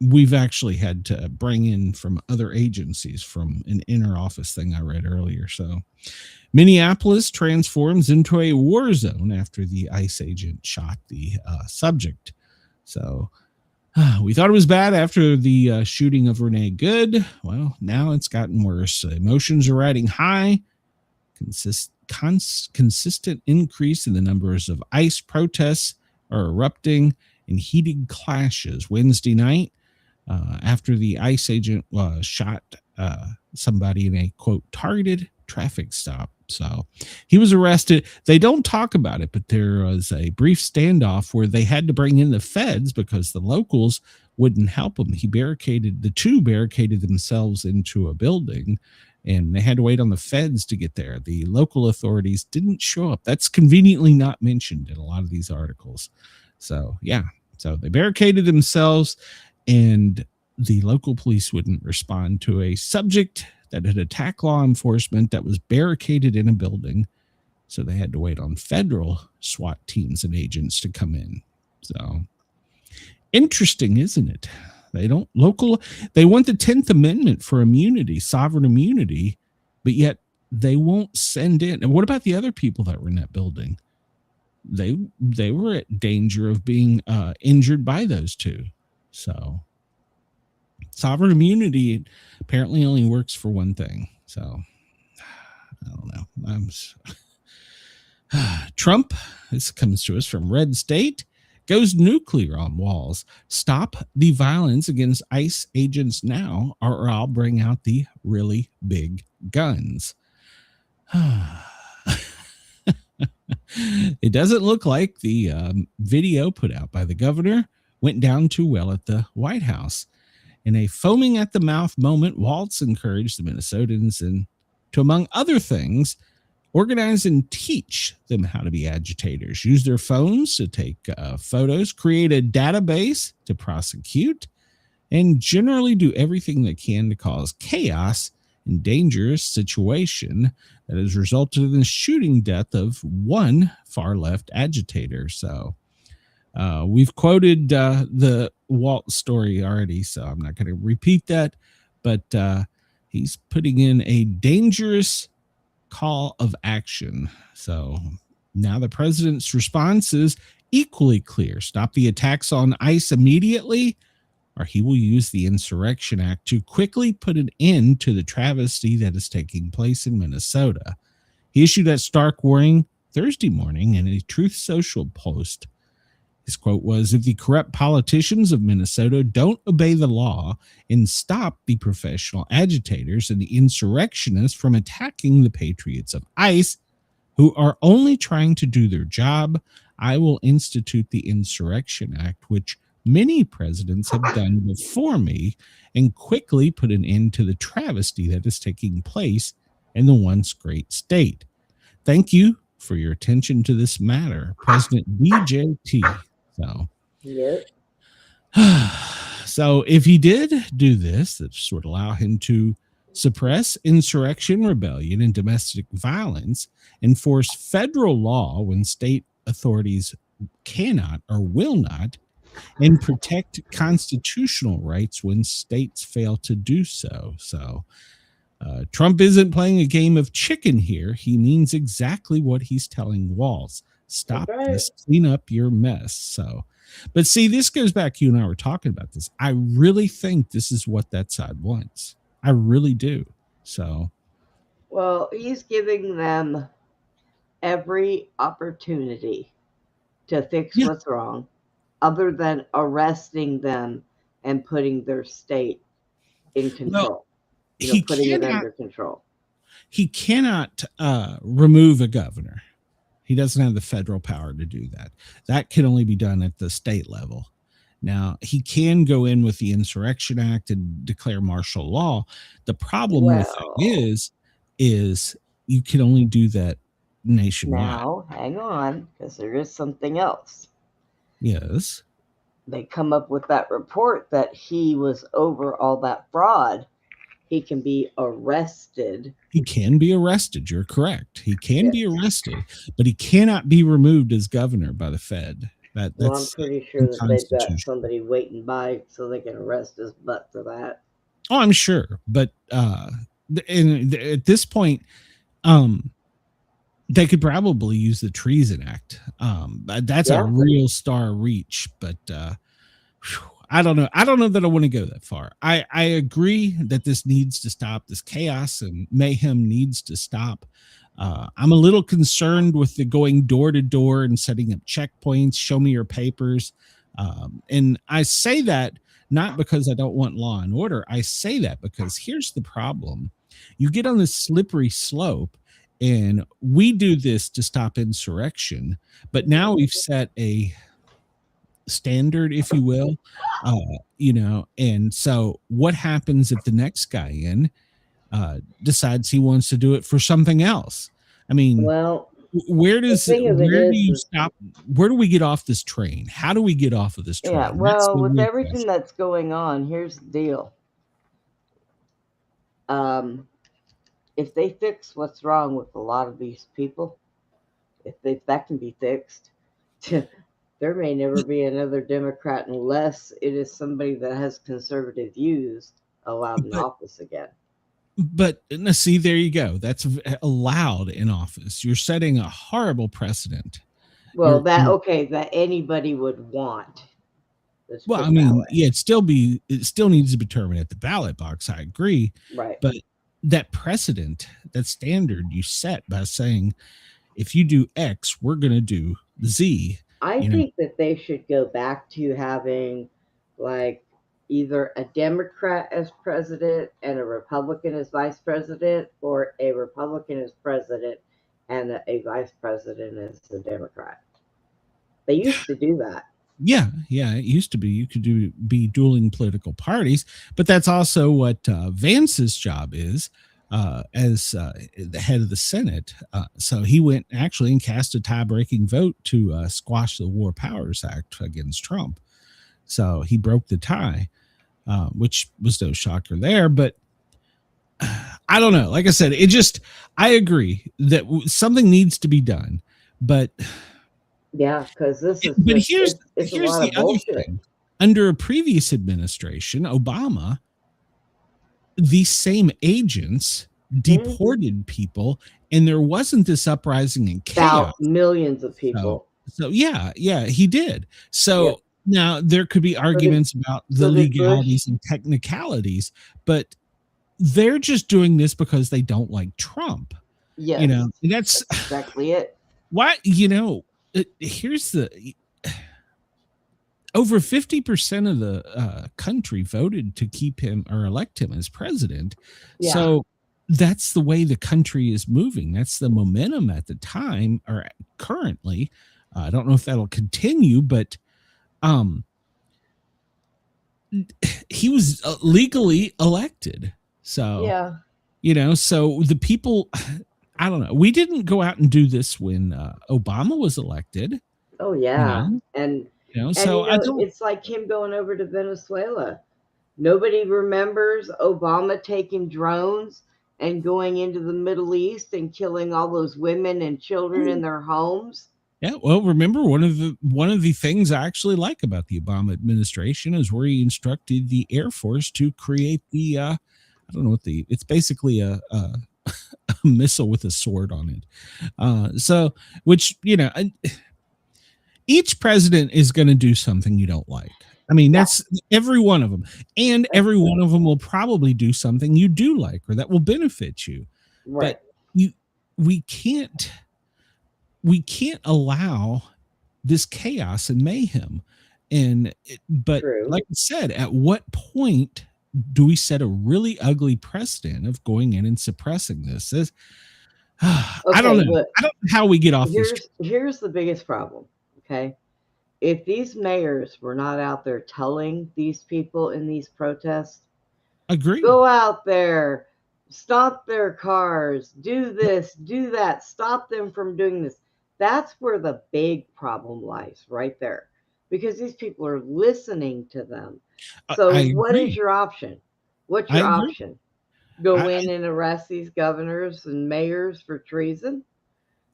we've actually had to bring in from other agencies from an inner office thing I read earlier. So Minneapolis transforms into a war zone after the ICE agent shot the subject. So we thought it was bad after the shooting of Renee Good. Well, now it's gotten worse. Emotions are riding high. Consistent increase in the numbers of ICE protests are erupting in heated clashes. Wednesday night, after the ICE agent shot somebody in a, quote, targeted traffic stop. So he was arrested. They don't talk about it, but there was a brief standoff where they had to bring in the feds because the locals wouldn't help him. The two barricaded themselves into a building, and they had to wait on the feds to get there. The local authorities didn't show up. That's conveniently not mentioned in a lot of these articles. So, yeah. So they barricaded themselves, and the local police wouldn't respond to a subject that had attacked law enforcement that was barricaded in a building. So they had to wait on federal SWAT teams and agents to come in. So interesting, isn't it? They want the 10th Amendment for immunity, sovereign immunity, but yet they won't send in. And what about the other people that were in that building? They were at danger of being injured by those two. So sovereign immunity apparently only works for one thing. So I don't know. Trump, this comes to us from Red State, goes nuclear on walls. Stop the violence against ICE agents now, or I'll bring out the really big guns. It doesn't look like the video put out by the governor went down too well at the White House. In a foaming at the mouth moment, Waltz encouraged the Minnesotans to, among other things, organize and teach them how to be agitators, use their phones to take photos, create a database to prosecute, and generally do everything they can to cause chaos and dangerous situation that has resulted in the shooting death of one far-left agitator. So we've quoted the Walt story already, so I'm not going to repeat that, but he's putting in a dangerous call of action. So now the president's response is equally clear. Stop the attacks on ICE immediately, or he will use the Insurrection Act to quickly put an end to the travesty that is taking place in Minnesota. He issued that stark warning Thursday morning in a Truth Social post. His quote was, "If the corrupt politicians of Minnesota don't obey the law and stop the professional agitators and the insurrectionists from attacking the patriots of ICE, who are only trying to do their job, I will institute the Insurrection Act, which many presidents have done before me, and quickly put an end to the travesty that is taking place in the once great state. Thank you for your attention to this matter, President BJT." So, yep. So if he did do this, this would allow him to suppress insurrection, rebellion, and domestic violence, enforce federal law when state authorities cannot or will not, and protect constitutional rights when states fail to do so. So Trump isn't playing a game of chicken here. He means exactly what he's telling Walz. Stop this, clean up your mess. So But see, this goes back, you and I were talking about this. I really think this is what that side wants. I really do. So, well, he's giving them every opportunity to fix what's wrong, other than arresting them and putting their state in control. Well, putting it under control. He cannot remove a governor. He doesn't have the federal power to do that. That can only be done at the state level. Now, he can go in with the Insurrection Act and declare martial law. The problem with it is you can only do that nationwide. Now, hang on, because there is something else. Yes. They come up with that report that he was over all that fraud. He can be arrested. He can be arrested. You're correct. He can be arrested, but he cannot be removed as governor by the Fed. That's I'm pretty sure that they've got somebody waiting by so they can arrest his butt for that. Oh, I'm sure. But at this point, they could probably use the Treason Act. That's a real star reach, but I don't know. I don't know that I want to go that far. I agree that this needs to stop. This chaos and mayhem needs to stop. I'm a little concerned with the going door to door and setting up checkpoints. Show me your papers. And I say that not because I don't want law and order. I say that because here's the problem. You get on this slippery slope, and we do this to stop insurrection, but now we've set a standard, if you will, and so what happens if the next guy in decides he wants to do it for something else? I mean, where do you stop? Where do we get off this train? How do we get off of this train? Yeah, well, with everything that's going on, here's the deal. If they fix what's wrong with a lot of these people, if that can be fixed, there may never be another Democrat unless it is somebody that has conservative views allowed in office again. But see, there you go. That's allowed in office. You're setting a horrible precedent. Well, that anybody would want. Well, I mean, it still needs to be determined at the ballot box. I agree. Right. But that precedent, that standard you set by saying, if you do X, we're going to do Z. I think that they should go back to having like either a Democrat as president and a Republican as vice president, or a Republican as president and a vice president as a Democrat. They used to do that. Yeah, it used to be. You could be dueling political parties, but that's also what Vance's job is as the head of the Senate. So he went actually and cast a tie-breaking vote to squash the War Powers Act against Trump. So he broke the tie, which was no shocker there. But I don't know. Like I said, I agree that something needs to be done, but. Yeah, because this is. But here's the other thing. Under a previous administration, Obama, these same agents deported people, and there wasn't this uprising and chaos. About millions of people. So yeah, he did. So now there could be arguments about the legalities and technicalities, but they're just doing this because they don't like Trump. Yeah, that's exactly it. Why, here's the over 50% of the country voted to keep him or elect him as president. Yeah. So that's the way the country is moving. That's the momentum at the time or currently. I don't know if that'll continue, but he was legally elected. So, so the people, I don't know. We didn't go out and do this when Obama was elected. Oh yeah, it's like him going over to Venezuela. Nobody remembers Obama taking drones and going into the Middle East and killing all those women and children in their homes. Yeah, well, remember one of the things I actually like about the Obama administration is where he instructed the Air Force to create the I don't know what it's basically a missile with a sword on it. So, which, each president is going to do something you don't like. I mean, that's every one of them. And every one of them will probably do something you do like or that will benefit you. Right. But we can't allow this chaos and mayhem. But True. like I said, at what point do we set a really ugly precedent of going in and suppressing this? I don't know. Look, I don't know how we get off this. Here's the biggest problem. Okay. If these mayors were not out there telling these people in these protests, agree, go out there, stop their cars, do this, do that, stop them from doing this. That's where the big problem lies, right there. Because these people are listening to them. So what is your option? What's your option? Go in and arrest these governors and mayors for treason?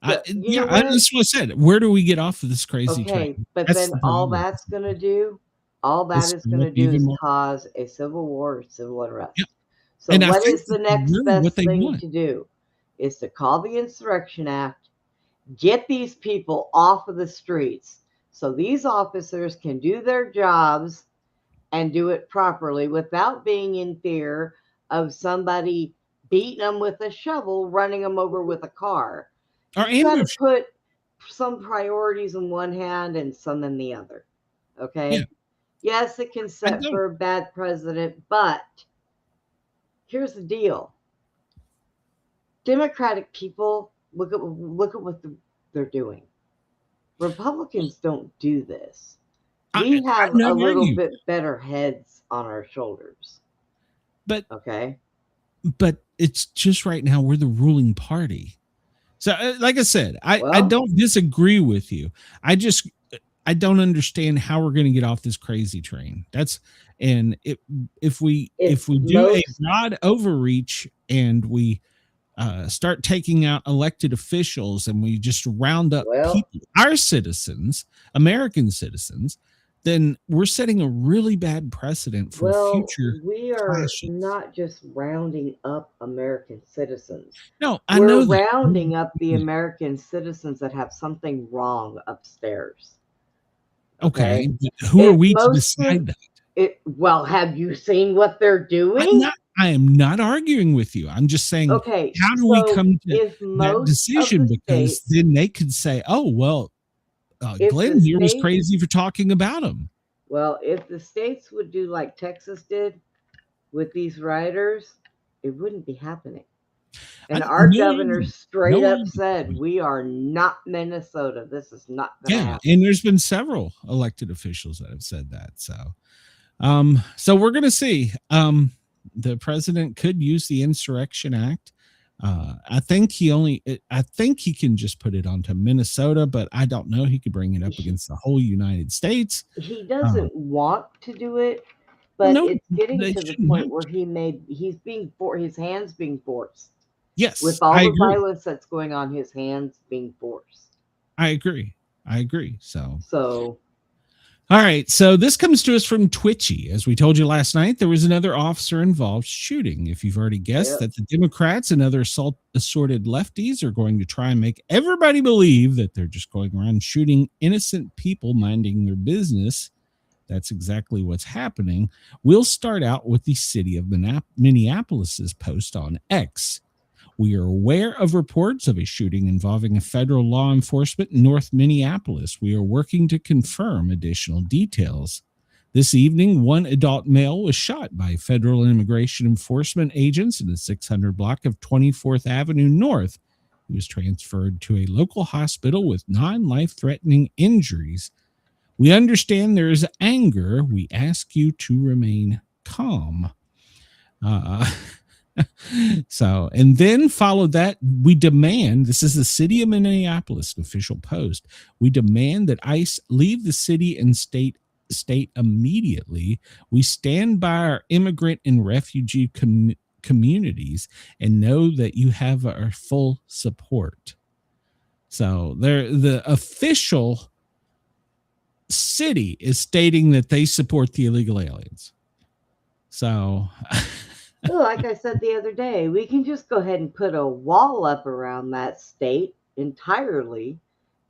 That's what I said. Where do we get off of this crazy train? But then all that's going to do, is cause a civil war, civil unrest. Yep. So and what is the next best thing to do? Is to call the Insurrection Act, get these people off of the streets so these officers can do their jobs and do it properly without being in fear of somebody beating them with a shovel, running them over with a car. You got to put some priorities in one hand and some in the other. Okay. Yeah. Yes, it can set for a bad president, but here's the deal. Democratic people, look at what they're doing. Republicans don't do this. We have a little bit better heads on our shoulders. But it's just right now we're the ruling party. So, like I said, I don't disagree with you. I don't understand how we're going to get off this crazy train. If we do a broad overreach and we start taking out elected officials and we just round up people, our citizens, American citizens, then we're setting a really bad precedent for future. We are clashes. Not just rounding up American citizens. No, we're rounding up the American citizens that have something wrong upstairs. Okay, who are we to decide that? Have you seen what they're doing? I am not arguing with you. I'm just saying, how do we come to that decision? Because then they could say, oh, well, Glenn here was crazy for talking about him. Well, if the states would do like Texas did with these rioters, it wouldn't be happening. And our governor straight up said, we are not Minnesota. This is not going to happen. And there's been several elected officials that have said that. So we're going to see. The president could use the Insurrection Act. I think he can just put it onto Minnesota, but I don't know. He could bring it up against the whole United States. He doesn't want to do it, but it's getting to the point where his hands being forced. Yes. With all the violence that's going on, his hands being forced. I agree. So all right, so this comes to us from Twitchy. As we told you last night, there was another officer-involved shooting. If you've already guessed that the Democrats and other assorted lefties are going to try and make everybody believe that they're just going around shooting innocent people minding their business, that's exactly what's happening. We'll start out with the city of Minneapolis's post on X. We are aware of reports of a shooting involving a federal law enforcement in North Minneapolis. We are working to confirm additional details. This evening, one adult male was shot by federal immigration enforcement agents in the 600 block of 24th Avenue North. He was transferred to a local hospital with non-life-threatening injuries. We understand there is anger. We ask you to remain calm. So, and then followed that, we demand, this is the city of Minneapolis official post, we demand that ICE leave the city and state immediately. We stand by our immigrant and refugee communities and know that you have our full support. So the official city is stating that they support the illegal aliens. So well, like I said the other day, we can just go ahead and put a wall up around that state entirely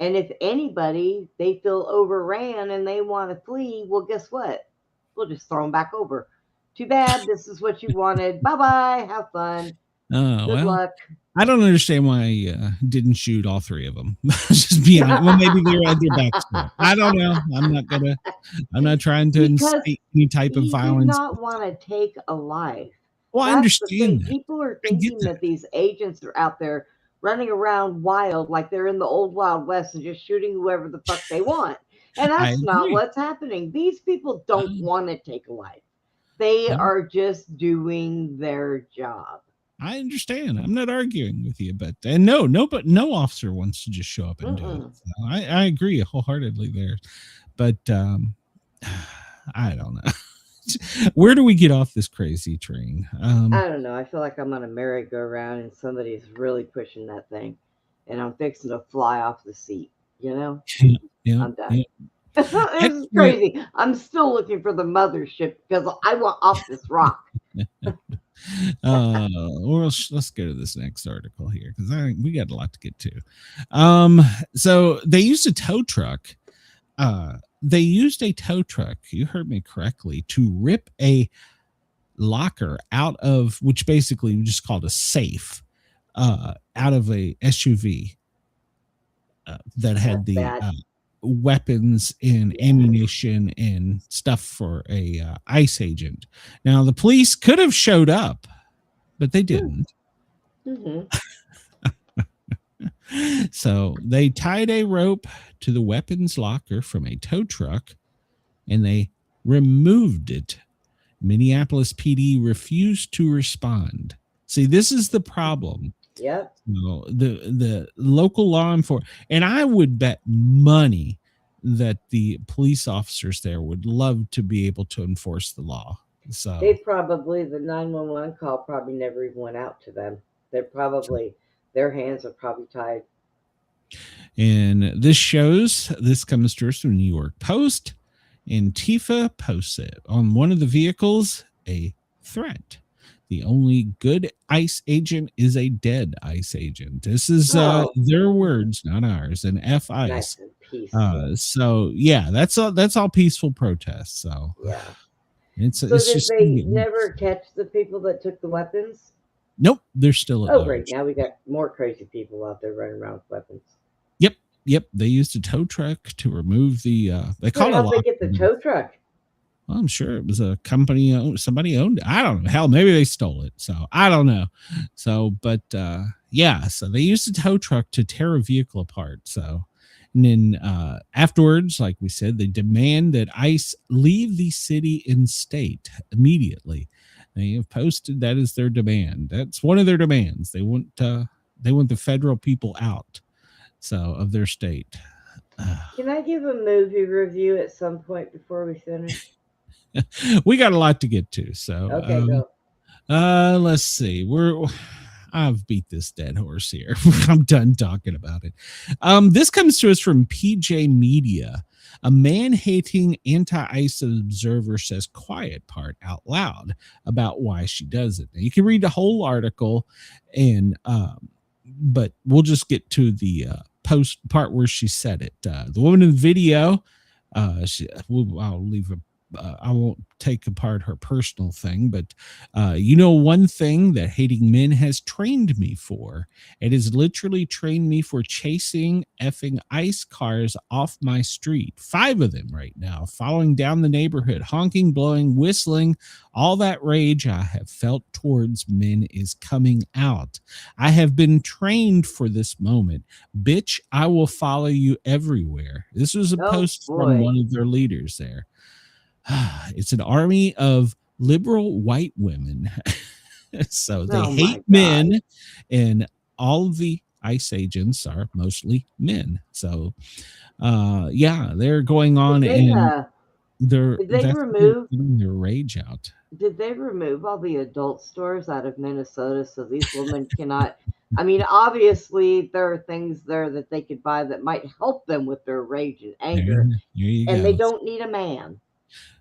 And if anybody, they feel overran and they want to flee, well, guess what? We'll just throw them back over. Too bad. This is what you wanted. Bye-bye. Have fun. Good luck. I don't understand why I didn't shoot all three of them. Just be honest. Well, maybe they're at their back. I don't know. I'm not trying to incite any type of violence. Do not want to take a life. Well, I understand. People are thinking that these agents are out there running around wild like they're in the old Wild West and just shooting whoever the fuck they want. And that's not what's happening. These people don't want to take a life. They are just doing their job. I understand. I'm not arguing with you, but no officer wants to just show up and do it. So I agree wholeheartedly there, but I don't know. Where do we get off this crazy train? I don't know. I feel like I'm on a merry-go-round and somebody's really pushing that thing, and I'm fixing to fly off the seat. You know, I'm done. Yeah. This is crazy. I'm still looking for the mothership because I want off this rock. Well, let's go to this next article here because we got a lot to get to. So they used a tow truck. You heard me correctly, to rip a locker out of, which basically we just called a safe, out of a SUV that had the weapons and ammunition and stuff for a ICE agent. Now the police could have showed up, but they didn't. So they tied a rope to the weapons locker from a tow truck and they removed it. Minneapolis PD refused to respond. See, this is the problem. Yep. The local law enforcement, and I would bet money that the police officers there would love to be able to enforce the law. So the 911 call probably never even went out to them. Their hands are probably tied. And this comes to us from New York Post. Antifa posts it on one of the vehicles, a threat. The only good ICE agent is a dead ICE agent. This is their words, not ours. And F ICE. Nice. So yeah, that's all peaceful protests. So yeah, it's did just they never catch the people that took the weapons? Nope, they're still at large. Great. Now we got more crazy people out there running around with weapons. Yep. They used a tow truck to remove the. They call it. How did they get the tow truck? Well, I'm sure it was a company. Somebody owned it. I don't know. Hell, maybe they stole it. So I don't know. So, but yeah. So they used a tow truck to tear a vehicle apart. So, and then afterwards, like we said, they demand that ICE leave the city and state immediately. They have posted that is their demand. That's one of their demands. They want the federal people out. So of their state. Can I give a movie review at some point before we finish? We got a lot to get to. So okay, go. Let's see. I've beat this dead horse here. I'm done talking about it. This comes to us from PJ Media. A man-hating anti-ICE observer says quiet part out loud about why she does it. Now, you can read the whole article, and but we'll just get to the post part where she said it. The woman in the video, I'll leave I won't take apart her personal thing, but one thing that hating men has trained me for. It has literally trained me for chasing effing ICE cars off my street. 5 of them right now, following down the neighborhood, honking, blowing, whistling. All that rage I have felt towards men is coming out. I have been trained for this moment. Bitch, I will follow you everywhere. This was a post from one of their leaders there. It's an army of liberal white women. So they hate men, and all of the ICE agents are mostly men. So, they're going on and they're getting their rage out. Did they remove all the adult stores out of Minnesota so these women cannot? I mean, obviously there are things there that they could buy that might help them with their rage and anger, and they don't need a man.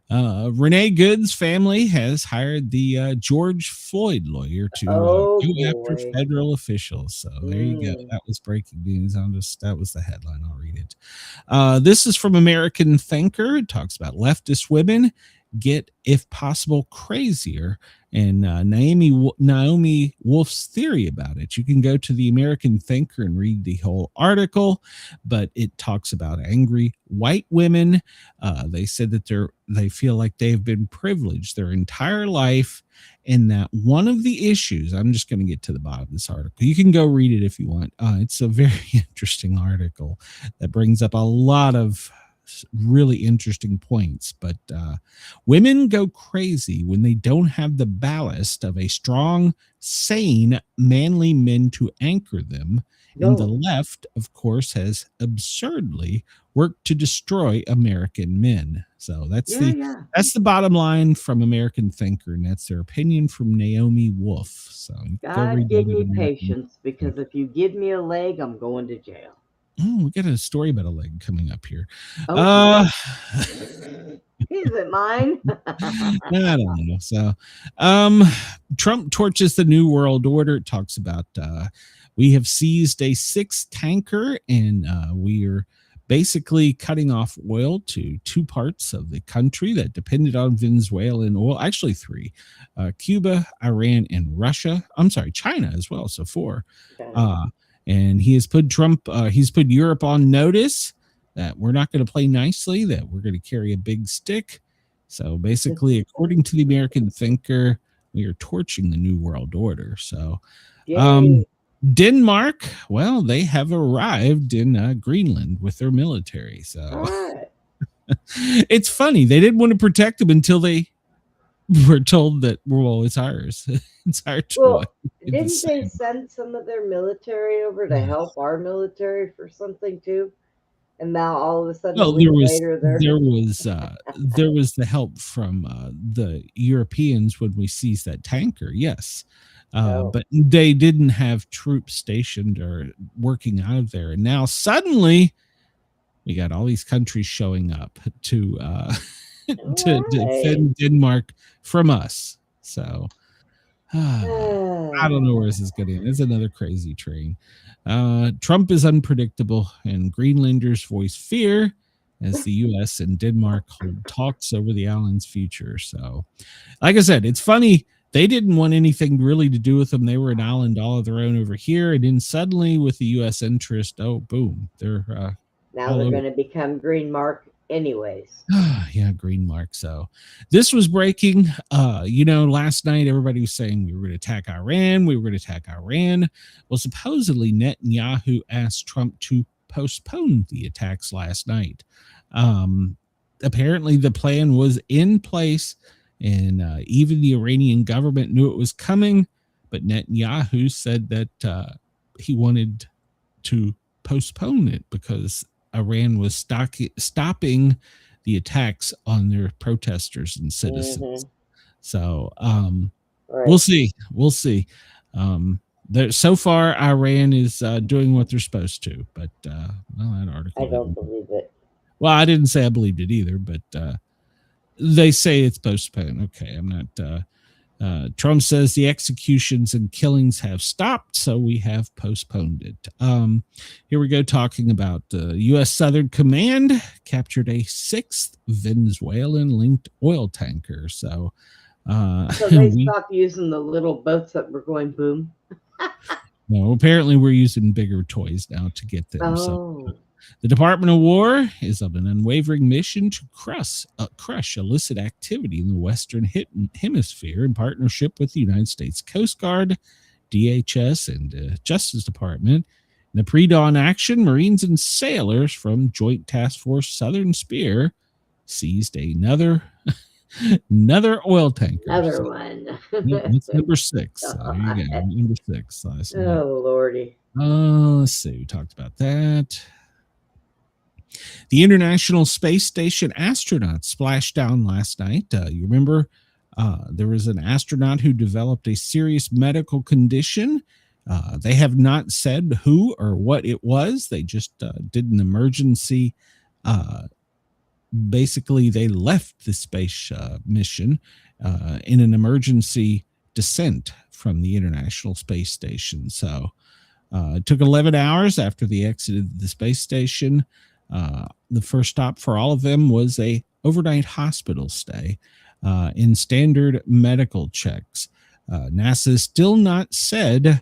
Renee Good's family has hired the George Floyd lawyer to go after federal officials. So there you go. That was breaking news. That was the headline. I'll read it. This is from American Thinker. It talks about leftist women get, if possible, crazier, and Naomi Wolf's theory about it. You can go to the American Thinker and read the whole article, but it talks about angry white women. They said that they feel like they've been privileged their entire life, and that one of the issues, I'm just going to get to the bottom of this article. You can go read it if you want. It's a very interesting article that brings up a lot of really interesting points, but women go crazy when they don't have the ballast of a strong, sane, manly men to anchor them. No. And the left, of course, has absurdly worked to destroy American men. So that's the bottom line from American Thinker, and that's their opinion from Naomi Wolf. So God give me patience, because if you give me a leg, I'm going to jail. Oh, we got a story about a leg coming up here. Is it mine? I don't know. So, Trump torches the New World Order. It talks about we have seized a 6 tanker, and we are basically cutting off oil to 2 parts of the country that depended on Venezuelan oil. Actually 3: Cuba, Iran, and Russia. I'm sorry, China as well. So 4. Okay. And he has put he's put Europe on notice that we're not going to play nicely, that we're going to carry a big stick. So basically, according to the American Thinker, we are torching the New World Order. So Denmark, well, they have arrived in Greenland with their military. So it's funny. They didn't want to protect them until they were told that, well, it's ours. It's our choice. Well, didn't they send some of their military over to help our military for something too? And now all of a sudden, there was the help from the Europeans when we seized that tanker. Yes. But they didn't have troops stationed or working out of there. And now suddenly we got all these countries showing up to defend Denmark from us. So I don't know where this is going to end. It's another crazy train. Trump is unpredictable, and Greenlanders voice fear as the U.S. and Denmark hold talks over the island's future. So, like I said, it's funny. They didn't want anything really to do with them. They were an island all of their own over here. And then suddenly with the U.S. interest, boom, they're now they're going to become Green Mark anyways. Yeah, Green Mark. So this was breaking. Last night everybody was saying we were going to attack Iran. Well, supposedly Netanyahu asked Trump to postpone the attacks last night. Apparently the plan was in place, and even the Iranian government knew it was coming, but Netanyahu said that he wanted to postpone it because Iran was stopping the attacks on their protesters and citizens. Mm-hmm. So right. We'll see. So far, Iran is doing what they're supposed to, but that article. I don't believe it. Well, I didn't say I believed it either, but they say it's postponed. Okay, I'm not. Trump says the executions and killings have stopped, so we have postponed it. Here we go, talking about the U.S. Southern Command captured a 6th Venezuelan-linked oil tanker. So they stopped using the little boats that were going boom? No, apparently we're using bigger toys now to get them. So the Department of War is on an unwavering mission to crush illicit activity in the Western Hemisphere in partnership with the United States Coast Guard, DHS, and Justice Department. In the pre-dawn action, Marines and sailors from Joint Task Force Southern Spear seized another oil tanker. Another one. It's number 6. So there you go. Number 6. Oh, Lordy. Let's see. We talked about that. The International Space Station astronauts splashed down last night. You remember there was an astronaut who developed a serious medical condition. They have not said who or what it was. They just did an emergency. Basically, they left the space mission in an emergency descent from the International Space Station. So it took 11 hours after they exited the space station. The first stop for all of them was a overnight hospital stay in standard medical checks. NASA still not said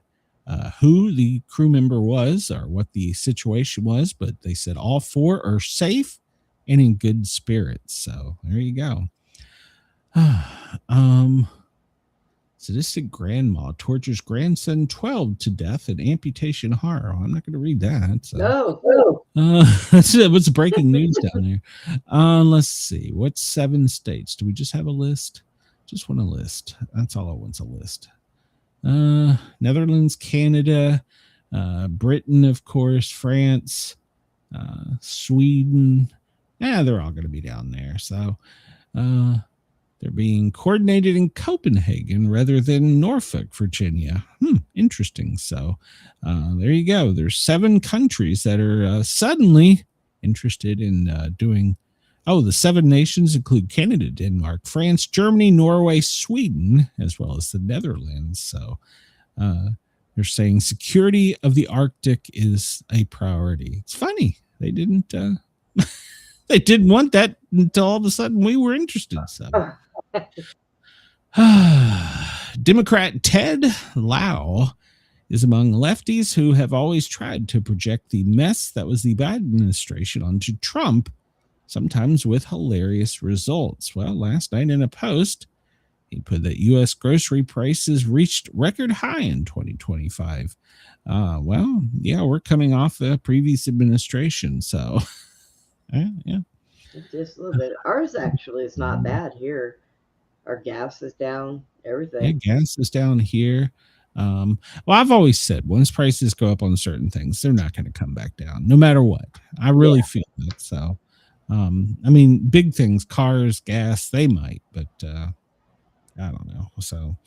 who the crew member was or what the situation was, but they said all 4 are safe and in good spirits. So there you go. Sadistic grandma tortures grandson 12 to death in amputation horror. I'm not going to read that. So. No. That's what's breaking news down there. Let's see. What 7 states? Do we just have a list? Just want a list. That's all I want, a list. Netherlands, Canada, Britain, of course, France, Sweden. Yeah, they're all going to be down there. So they're being coordinated in Copenhagen rather than Norfolk, Virginia. Interesting. So there you go. There's 7 countries that are suddenly interested in doing. Oh, the 7 nations include Canada, Denmark, France, Germany, Norway, Sweden, as well as the Netherlands. So they're saying security of the Arctic is a priority. It's funny. They didn't they didn't want that until all of a sudden we were interested. So Democrat Ted Lieu is among lefties who have always tried to project the mess that was the Biden administration onto Trump, sometimes with hilarious results. Well, last night in a post, he put that U.S. grocery prices reached record high in 2025. Well, yeah, we're coming off the previous administration, so yeah. Just a little bit. Ours actually is not bad here. Our gas is down, everything. Yeah, gas is down here. Well, I've always said once prices go up on certain things, they're not going to come back down, no matter what. I really feel that. So, I mean, big things, cars, gas, they might, but I don't know. So,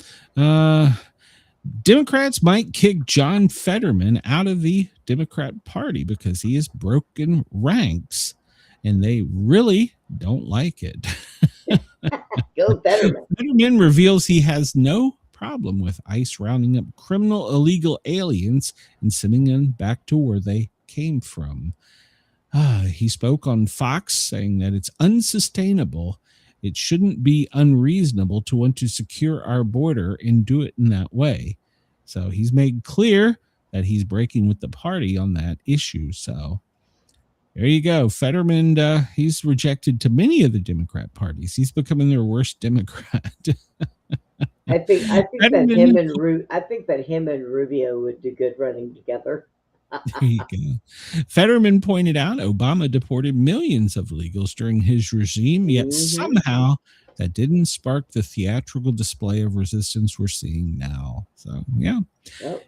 Democrats might kick John Fetterman out of the Democrat Party because he has broken ranks, and they really don't like it. Go Fetterman. Fetterman reveals he has no problem with ICE rounding up criminal illegal aliens and sending them back to where they came from. He spoke on Fox saying that it's unsustainable. It shouldn't be unreasonable to want to secure our border and do it in that way. So he's made clear that he's breaking with the party on that issue. So there you go. Fetterman, he's rejected to many of the Democrat parties. He's becoming their worst Democrat. I think that him and Rubio would do good running together. There you go. Fetterman pointed out Obama deported millions of illegals during his regime, yet somehow that didn't spark the theatrical display of resistance we're seeing now. So, yeah,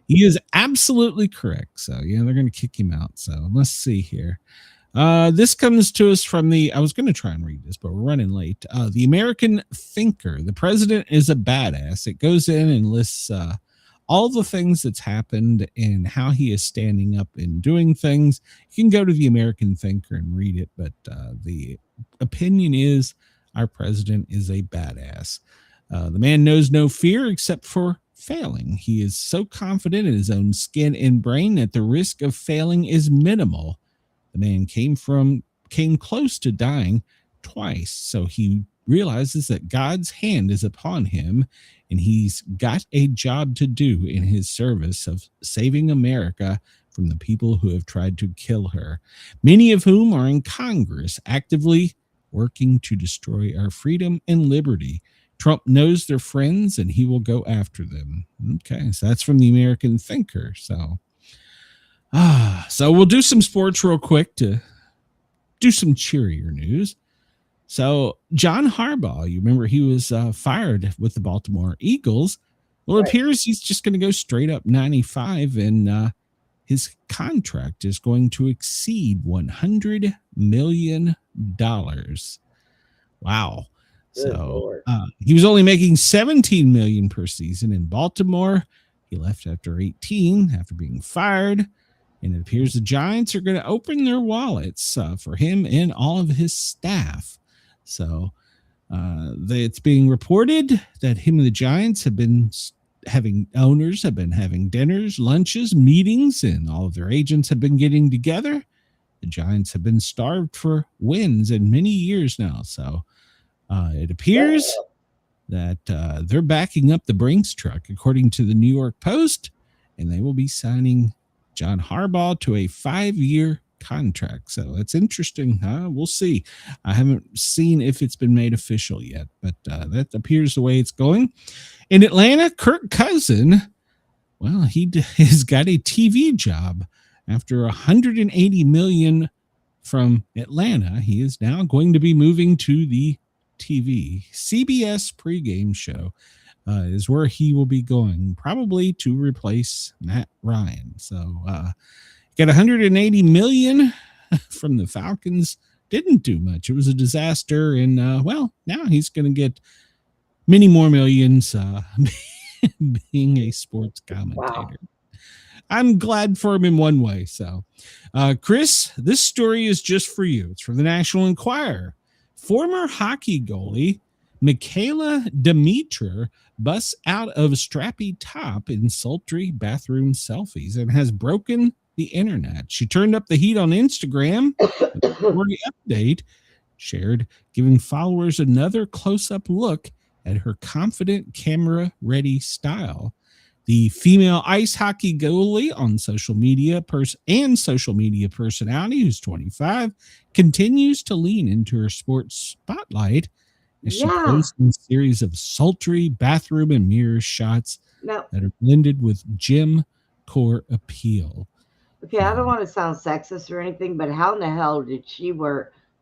he is absolutely correct. So, yeah, they're going to kick him out. So, let's see here. This comes to us from I was going to try and read this, but we're running late. The American Thinker. The president is a badass. It goes in and lists all the things that's happened and how he is standing up and doing things. You can go to the American Thinker and read it, but the opinion is our president is a badass. The man knows no fear except for failing. He is so confident in his own skin and brain that the risk of failing is minimal. The man came close to dying twice, so he realizes that God's hand is upon him, and he's got a job to do in his service of saving America from the people who have tried to kill her, many of whom are in Congress actively working to destroy our freedom and liberty. Trump knows they're friends, and he will go after them. Okay, so that's from the American Thinker. So we'll do some sports real quick to do some cheerier news. So John Harbaugh, you remember he was fired with the Baltimore Eagles. Well, it appears he's just going to go straight up 95, and his contract is going to exceed $100 million. Wow. So he was only making $17 million per season in Baltimore. He left after 18, after being fired. And it appears the Giants are going to open their wallets for him and all of his staff. So it's being reported that him and the Giants have been having dinners, lunches, meetings, and all of their agents have been getting together. The Giants have been starved for wins in many years now. So it appears that they're backing up the Brinks truck, according to the New York Post, and they will be signing John Harbaugh to a 5-year contract. So it's interesting. We'll see. I haven't seen if it's been made official yet, but that appears the way it's going. In Atlanta, Kirk Cousin, well, he has got a TV job after $180 million from Atlanta. He is now going to be moving to the TV. CBS pregame show is where he will be going, probably to replace Matt Ryan. So got $180 million from the Falcons. Didn't do much. It was a disaster. And well, now he's going to get many more millions being a sports commentator. Wow. I'm glad for him in one way. So, Chris, this story is just for you. It's from the National Enquirer. Former hockey goalie Michaela Demeter busts out of a strappy top in sultry bathroom selfies and has broken the internet. She turned up the heat on Instagram. The update shared, giving followers another close-up look at her confident, camera-ready style. The female ice hockey goalie on social media personality, who's 25, continues to lean into her sports spotlight as she posts a series of sultry bathroom and mirror shots that are blended with gym core appeal. Okay, I don't want to sound sexist or anything, but how in the hell did she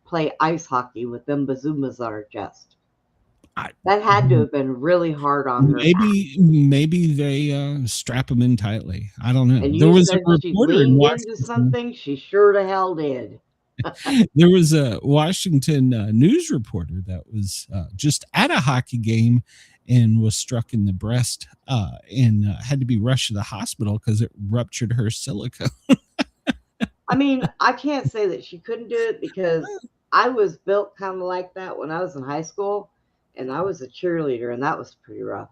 play ice hockey with them bazoomas on her chest? That had to have been really hard on her. Maybe they strap them in tightly. I don't know. And there was a reporter in Washington. Into something she sure to hell did. There was a Washington news reporter that was just at a hockey game and was struck in the breast and had to be rushed to the hospital because it ruptured her silicone. I mean, I can't say that she couldn't do it because I was built kind of like that when I was in high school. And I was a cheerleader, and that was pretty rough.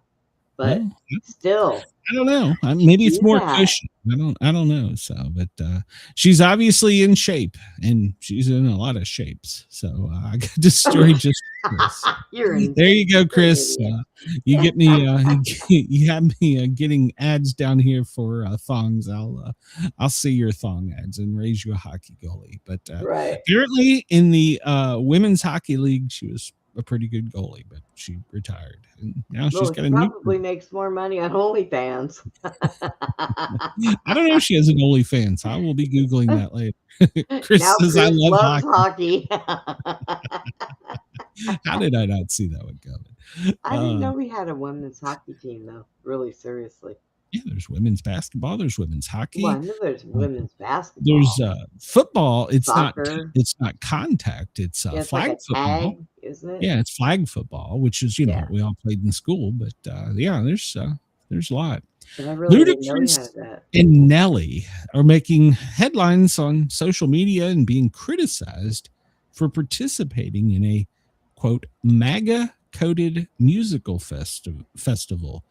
But still, I don't know. Maybe it's more cushion. I don't know. So, but she's obviously in shape, and she's in a lot of shapes. So I got this story just. There you go, Chris. You get me. You have me getting ads down here for thongs. I'll see your thong ads and raise you a hockey goalie. But apparently, in the women's hockey league, she was a pretty good goalie, but she retired, and now she's got probably makes more money on OnlyFans. I don't know if she has an OnlyFans. I will be googling that later. Chris says I love hockey. How did I not see that one coming? I didn't know we had a women's hockey team, though. Really, seriously. Yeah, there's women's basketball. There's women's hockey. Well, I know there's women's basketball. There's football. It's soccer. It's not contact. It's it's flag like football, tag, isn't it? Yeah, it's flag football, which is what we all played in school. But there's a lot. And I really didn't know you had that. And Nelly are making headlines on social media and being criticized for participating in a quote MAGA coded musical festival.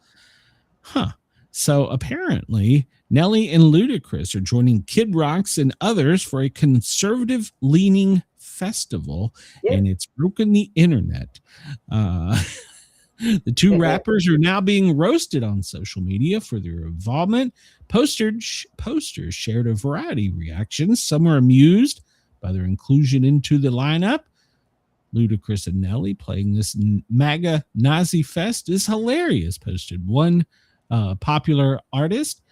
So apparently, Nelly and Ludacris are joining Kid Rocks and others for a conservative-leaning festival, and it's broken the internet. The two rappers are now being roasted on social media for their involvement. Posters shared a variety of reactions. Some were amused by their inclusion into the lineup. Ludacris and Nelly playing this MAGA Nazi fest is hilarious, posted one popular artist.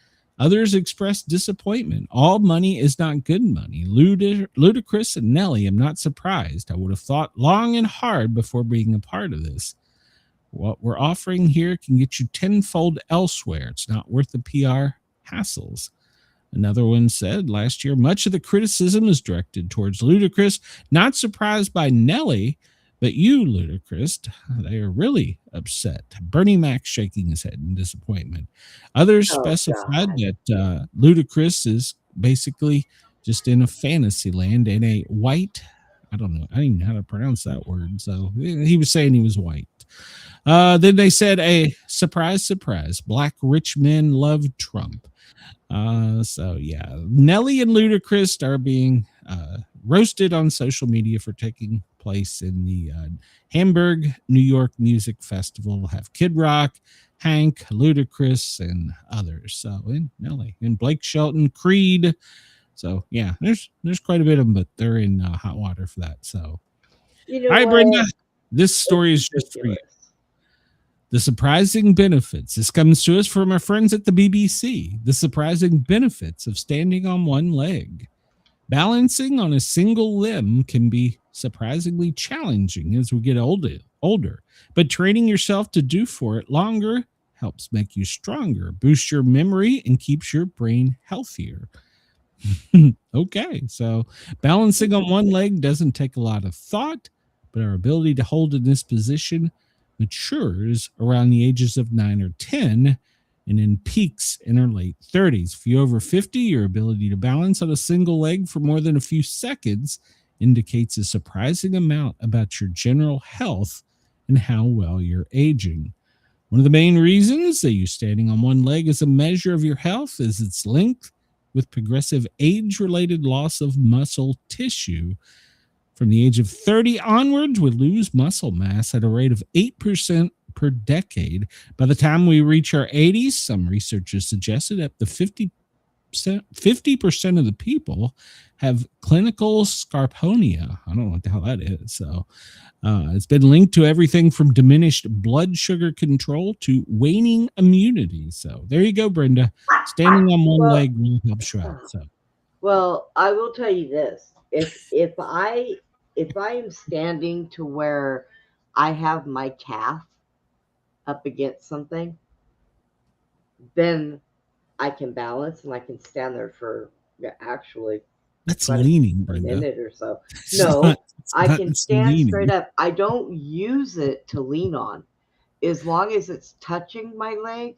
Others expressed disappointment. All money is not good money. Ludacris and Nelly, I'm not surprised. I would have thought long and hard before being a part of this. What we're offering here can get you tenfold elsewhere. It's not worth the PR hassles. Another one said last year, much of the criticism is directed towards Ludacris. Not surprised by Nelly, but you, Ludacris, they are really upset. Bernie Mac shaking his head in disappointment. Others specified that Ludacris is basically just in a fantasy land in a white, I don't even know how to pronounce that word. So he was saying he was white. Then they said a surprise, black rich men love Trump. So yeah, Nelly and Ludacris are being roasted on social media for taking place in the Hamburg, New York Music Festival. We'll have Kid Rock, Hank, Ludacris, and others. So, and Nelly and Blake Shelton, Creed. So yeah, there's quite a bit of them, but they're in hot water for that. So, hi Brenda, this story is just for you. The surprising benefits. This comes to us from our friends at the BBC. The surprising benefits of standing on one leg. Balancing on a single limb can be surprisingly challenging as we get older, but training yourself to do for it longer helps make you stronger, boosts your memory, and keeps your brain healthier. Okay, so balancing on one leg doesn't take a lot of thought, but our ability to hold in this position matures around the ages of 9 or 10 and then peaks in our late 30s. If you're over 50, your ability to balance on a single leg for more than a few seconds indicates a surprising amount about your general health and how well you're aging. One of the main reasons they use standing on one leg as a measure of your health is its linked with progressive age-related loss of muscle tissue. From the age of 30 onwards, we lose muscle mass at a rate of 8% per decade. By the time we reach our 80s, some researchers suggested up to 50% of the people have clinical scarponia. I don't know what the hell that is. So it's been linked to everything from diminished blood sugar control to waning immunity. So there you go, Brenda. Standing on one leg really helps you out. So. Well, I will tell you this. If I am standing to where I have my calf up against something, then I can balance and I can stand there for actually that's leaning, Brenda. A minute or so. No, I can stand leaning. Straight up. I don't use it to lean on. As long as it's touching my leg,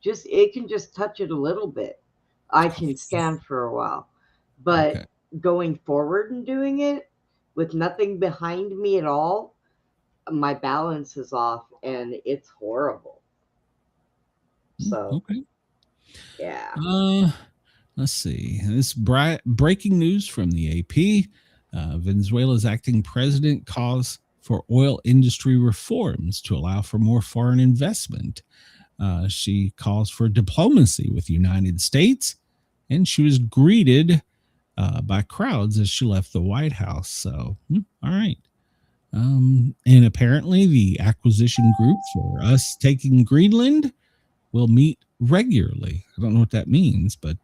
it can just touch it a little bit. I can stand for a while. But going forward and doing it with nothing behind me at all, my balance is off and it's horrible. So, yeah. Let's see. This breaking news from the AP. Venezuela's acting president calls for oil industry reforms to allow for more foreign investment. She calls for diplomacy with the United States, and she was greeted by crowds as she left the White House. So, all right. And apparently the acquisition group for us taking Greenland will meet regularly. I don't know what that means, but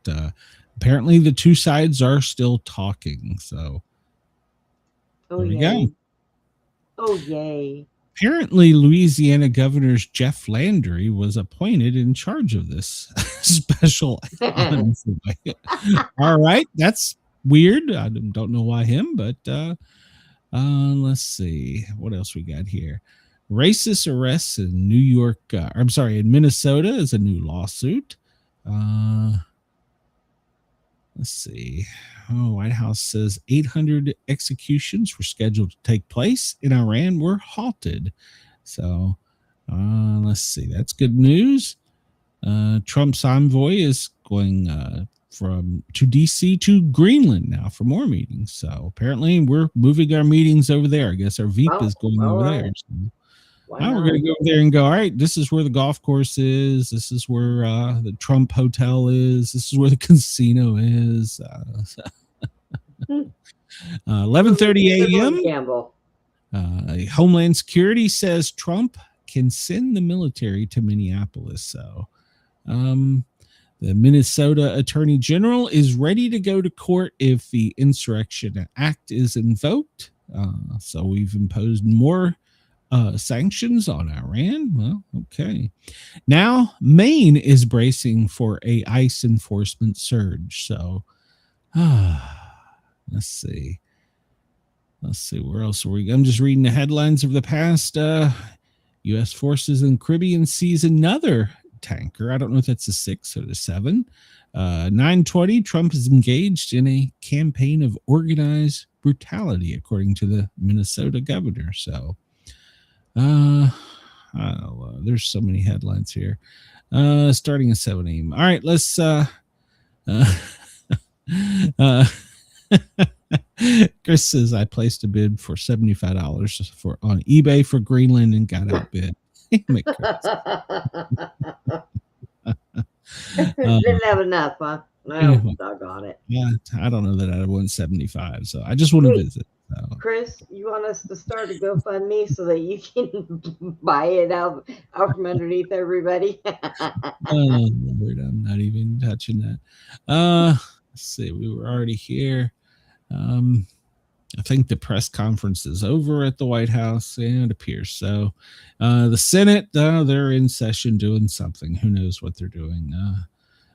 apparently the two sides are still talking. So there we go. Oh, yay. Apparently Louisiana Governor Jeff Landry was appointed in charge of this special envoy. All right. That's weird. I don't know why him, but let's see what else we got here. Racist arrests in New York. In Minnesota is a new lawsuit. Let's see. White House says 800 executions were scheduled to take place in Iran were halted. So let's see. That's good news. Trump's envoy is going to DC to Greenland now for more meetings. So apparently we're moving our meetings over there. I guess our VP is going over there. So now we're going to go over there and go, all right, this is where the golf course is. This is where the Trump Hotel is. This is where the casino is. 11:30 a.m. Homeland Security says Trump can send the military to Minneapolis. So the Minnesota Attorney General is ready to go to court if the Insurrection Act is invoked. So we've imposed more sanctions on Iran. Well, okay. Now Maine is bracing for a ICE enforcement surge. So let's see where else are we. I'm just reading the headlines of the past. U.S. forces in Caribbean seize another tanker. I don't know if that's the 6 or the 7. 9:20. Trump is engaged in a campaign of organized brutality, according to the Minnesota governor. So there's so many headlines here. Starting at 7 a.m. All right, let's Uh, Chris says I placed a bid for $75 on eBay for Greenland and got outbid. Didn't have enough, huh? Well, doggone it. Yeah, I don't know that I won 75, so I just want to visit. So. Chris, you want us to start a GoFundMe so that you can buy it out from underneath everybody? Oh, Lord, I'm not even touching that. Let's see, we were already here. I think the press conference is over at the White House, and it appears so. The Senate, they're in session doing something. Who knows what they're doing?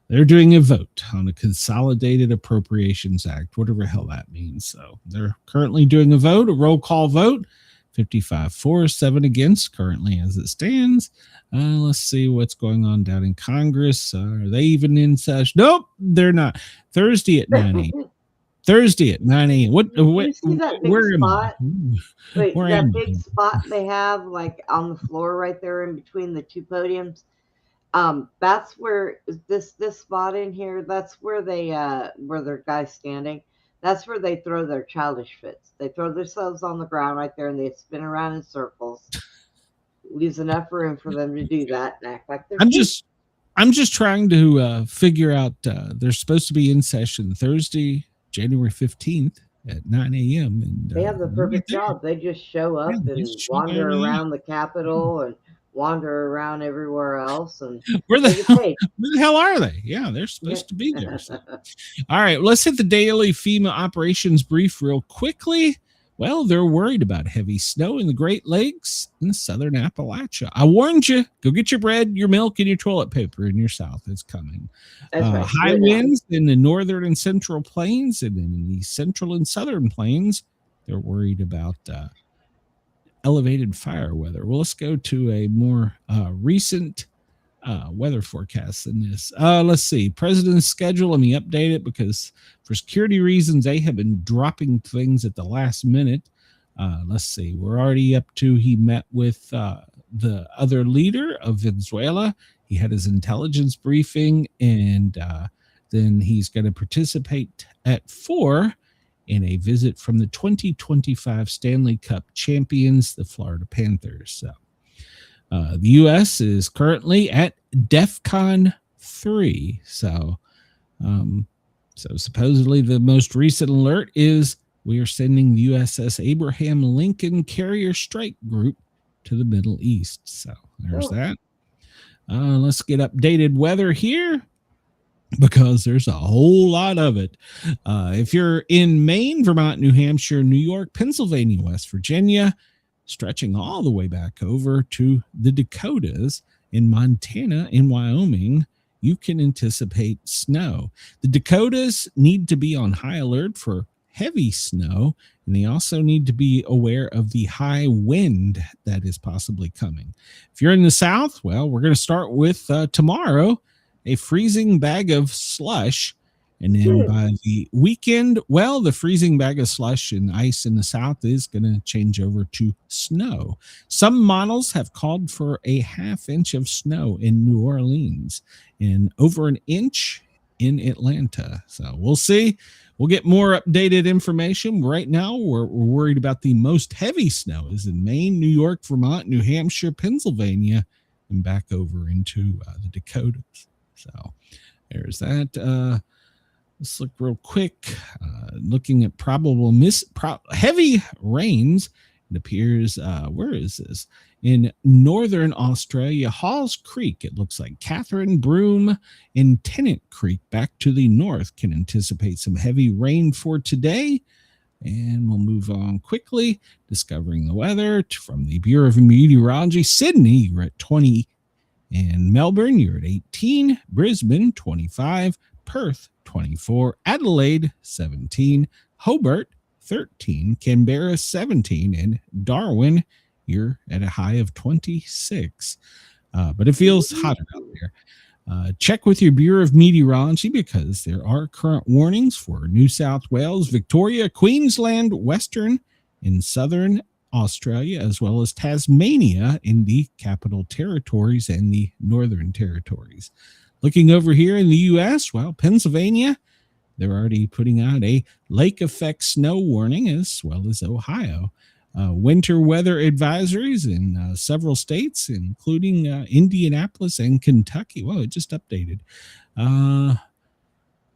They're doing a vote on a Consolidated Appropriations Act, whatever the hell that means. So they're currently doing a vote, a roll call vote, 55 for, 7 against, currently as it stands. Let's see what's going on down in Congress. Are they even in session? Nope, they're not. Thursday at 9 a.m. Thursday at 9 a.m. What you see that big where spot? Wait, where that big spot they have like on the floor right there in between the two podiums. That's where this spot in here, that's where they where their guys standing. That's where they throw their childish fits. They throw themselves on the ground right there and they spin around in circles. Leaves enough room for them to do that and act like they're I'm just trying to figure out they're supposed to be in session Thursday, January 15th at 9 a.m. And they have the perfect job. They just show up and wander around the Capitol and wander around everywhere else. And where the hell are they? Yeah, they're supposed to be there. So. All right, let's hit the daily FEMA operations brief real quickly. Well, they're worried about heavy snow in the Great Lakes and southern Appalachia. I warned you. Go get your bread, your milk, and your toilet paper in your south. It's coming. Right. High winds in the northern and central plains and in the central and southern plains. They're worried about elevated fire weather. Well, let's go to a more recent weather forecast than this. Let's see. President's schedule. Let me update it because for security reasons, they have been dropping things at the last minute. Let's see. We're already up to he met with the other leader of Venezuela. He had his intelligence briefing, and then he's going to participate at 4 in a visit from the 2025 Stanley Cup champions, the Florida Panthers. So the U.S. is currently at DEFCON 3. So supposedly the most recent alert is we are sending the USS Abraham Lincoln Carrier Strike Group to the Middle East. So there's that. Let's get updated weather here because there's a whole lot of it. If you're in Maine, Vermont, New Hampshire, New York, Pennsylvania, West Virginia, stretching all the way back over to the Dakotas, in Montana, in Wyoming, you can anticipate snow. The Dakotas need to be on high alert for heavy snow, and they also need to be aware of the high wind that is possibly coming. If you're in the South, well, we're going to start with tomorrow, a freezing bag of slush. And then by the weekend, well, the freezing bag of slush and ice in the South is going to change over to snow. Some models have called for a 1/2 inch of snow in New Orleans and over 1 inch in Atlanta. So we'll see. We'll get more updated information. Right now, we're worried about the most heavy snow is in Maine, New York, Vermont, New Hampshire, Pennsylvania, and back over into the Dakotas. So there's that. Let's look real quick. Looking at probable heavy rains. It appears, where is this? In northern Australia, Halls Creek, it looks like Catherine, Broome, and Tennant Creek back to the north can anticipate some heavy rain for today. And we'll move on quickly. Discovering the weather from the Bureau of Meteorology. Sydney, you're at 20. And Melbourne, you're at 18. Brisbane, 25. Perth, 24. Adelaide, 17. Hobart, 13. Canberra, 17. And Darwin, you're at a high of 26. But it feels hotter out there. Check with your Bureau of Meteorology because there are current warnings for New South Wales, Victoria, Queensland, Western and Southern Australia, as well as Tasmania in the Capital Territories and the Northern Territories. Looking over here in the U.S., well, Pennsylvania, they're already putting out a lake effect snow warning, as well as Ohio. Winter weather advisories in several states, including Indianapolis and Kentucky. Well, it just updated.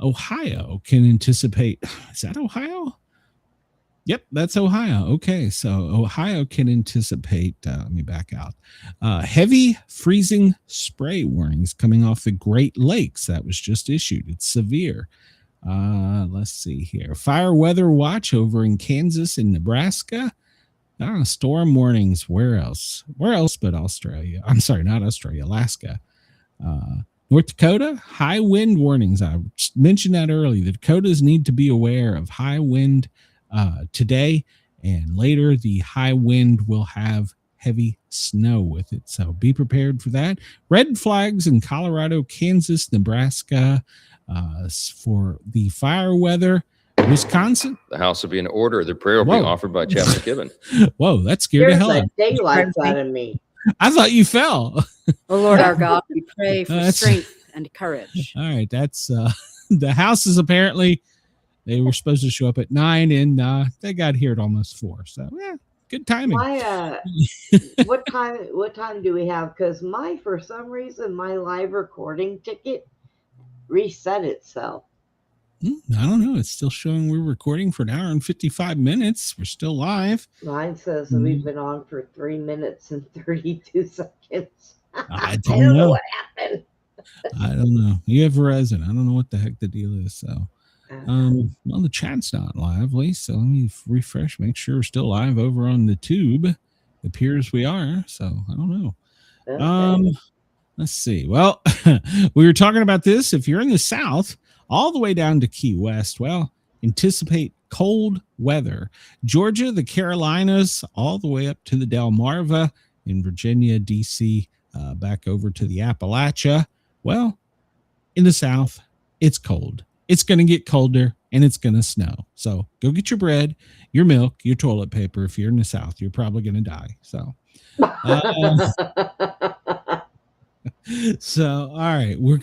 Ohio can anticipate. Is that Ohio? Yep, that's Ohio. Okay, so Ohio can anticipate, let me back out, heavy freezing spray warnings coming off the Great Lakes. That was just issued. It's severe. Let's see here. Fire weather watch over in Kansas and Nebraska. Storm warnings. Where else? Where else but Australia? I'm sorry, not Australia, Alaska. North Dakota, high wind warnings. I mentioned that earlier. The Dakotas need to be aware of high wind today and later. The high wind will have heavy snow with it, so be prepared for that. Red flags in Colorado, Kansas, Nebraska for the fire weather. Wisconsin, the House will be in order. The prayer will be offered by Chaplain Gibbon. Whoa, that scared the hell out of me. Daylight out of me. I thought you fell. Oh Lord our God, we pray for strength and courage. All right, that's the House is apparently, they were supposed to show up at 9 and they got here at almost 4. So yeah, good timing. What time do we have? Because for some reason my live recording ticket reset itself. I don't know. It's still showing we're recording for an hour and 55 minutes. We're still live. Mine says we've been on for 3 minutes and 32 seconds. I don't know what happened. I don't know. You have Verizon. I don't know what the heck the deal is. So, well, the chat's not live, Lisa. So let me refresh, make sure we're still live over on the tube. It appears we are. So I don't know. Okay. Let's see. Well, we were talking about this. If you're in the South, all the way down to Key West, well, anticipate cold weather. Georgia, the Carolinas, all the way up to the Delmarva in Virginia, D.C., back over to the Appalachia. Well, in the South, it's cold. It's going to get colder and it's going to snow. So go get your bread, your milk, your toilet paper. If you're in the South, you're probably going to die. So, so all right, we're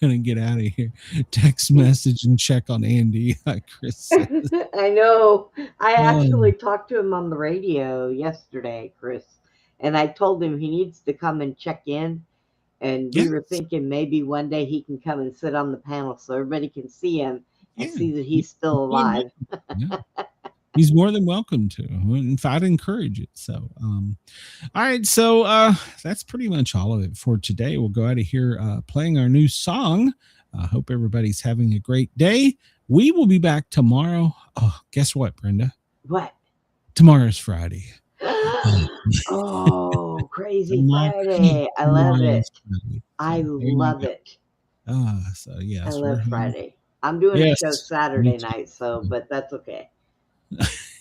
gonna get out of here. Text message and check on Andy. Chris says. I know. I actually talked to him on the radio yesterday, Chris, and I told him he needs to come and check in. And we were thinking maybe one day he can come and sit on the panel so everybody can see him and see that he's still alive. Yeah. He's more than welcome to. In fact, I'd encourage it. So, all right. So that's pretty much all of it for today. We'll go out of here playing our new song. I hope everybody's having a great day. We will be back tomorrow. Oh, guess what, Brenda? What? Tomorrow's Friday. Oh, crazy Friday. I love it. I love it. So yes. I love Friday. I'm doing a show Saturday night, but that's okay.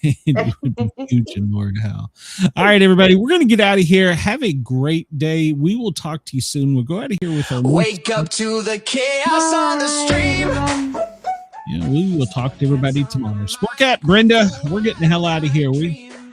It would be huge and Lord hell. All right, everybody, we're going to get out of here. Have a great day. We will talk to you soon. We'll go out of here with our wake up to the chaos on the stream. Yeah, we will talk to everybody tomorrow. Sportcat, Brenda, we're getting the hell out of here.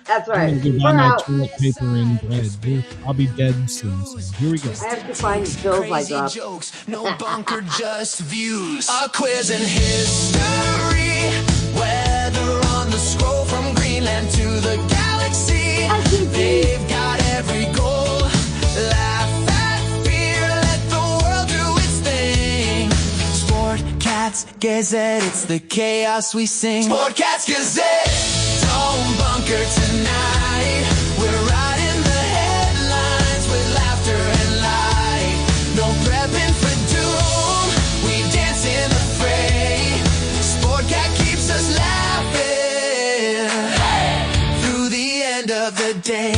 That's right. I'm going to buy my toilet paper and bread. I'll be dead soon. So here we go. I have to find the pills I dropped. Jokes, no bunker, just views. A quiz in history. Weather on the scroll from Greenland to the galaxy. They've got every goal. Laugh at fear, let the world do its thing. Sportcat's Gazette, it's the chaos we sing. Sportcat's Gazette. Don't bunker tonight. We're riding the headlines with laughter and light. No prepping for doom. We dance in the fray. Sportcat keeps us laughing through the end of the day.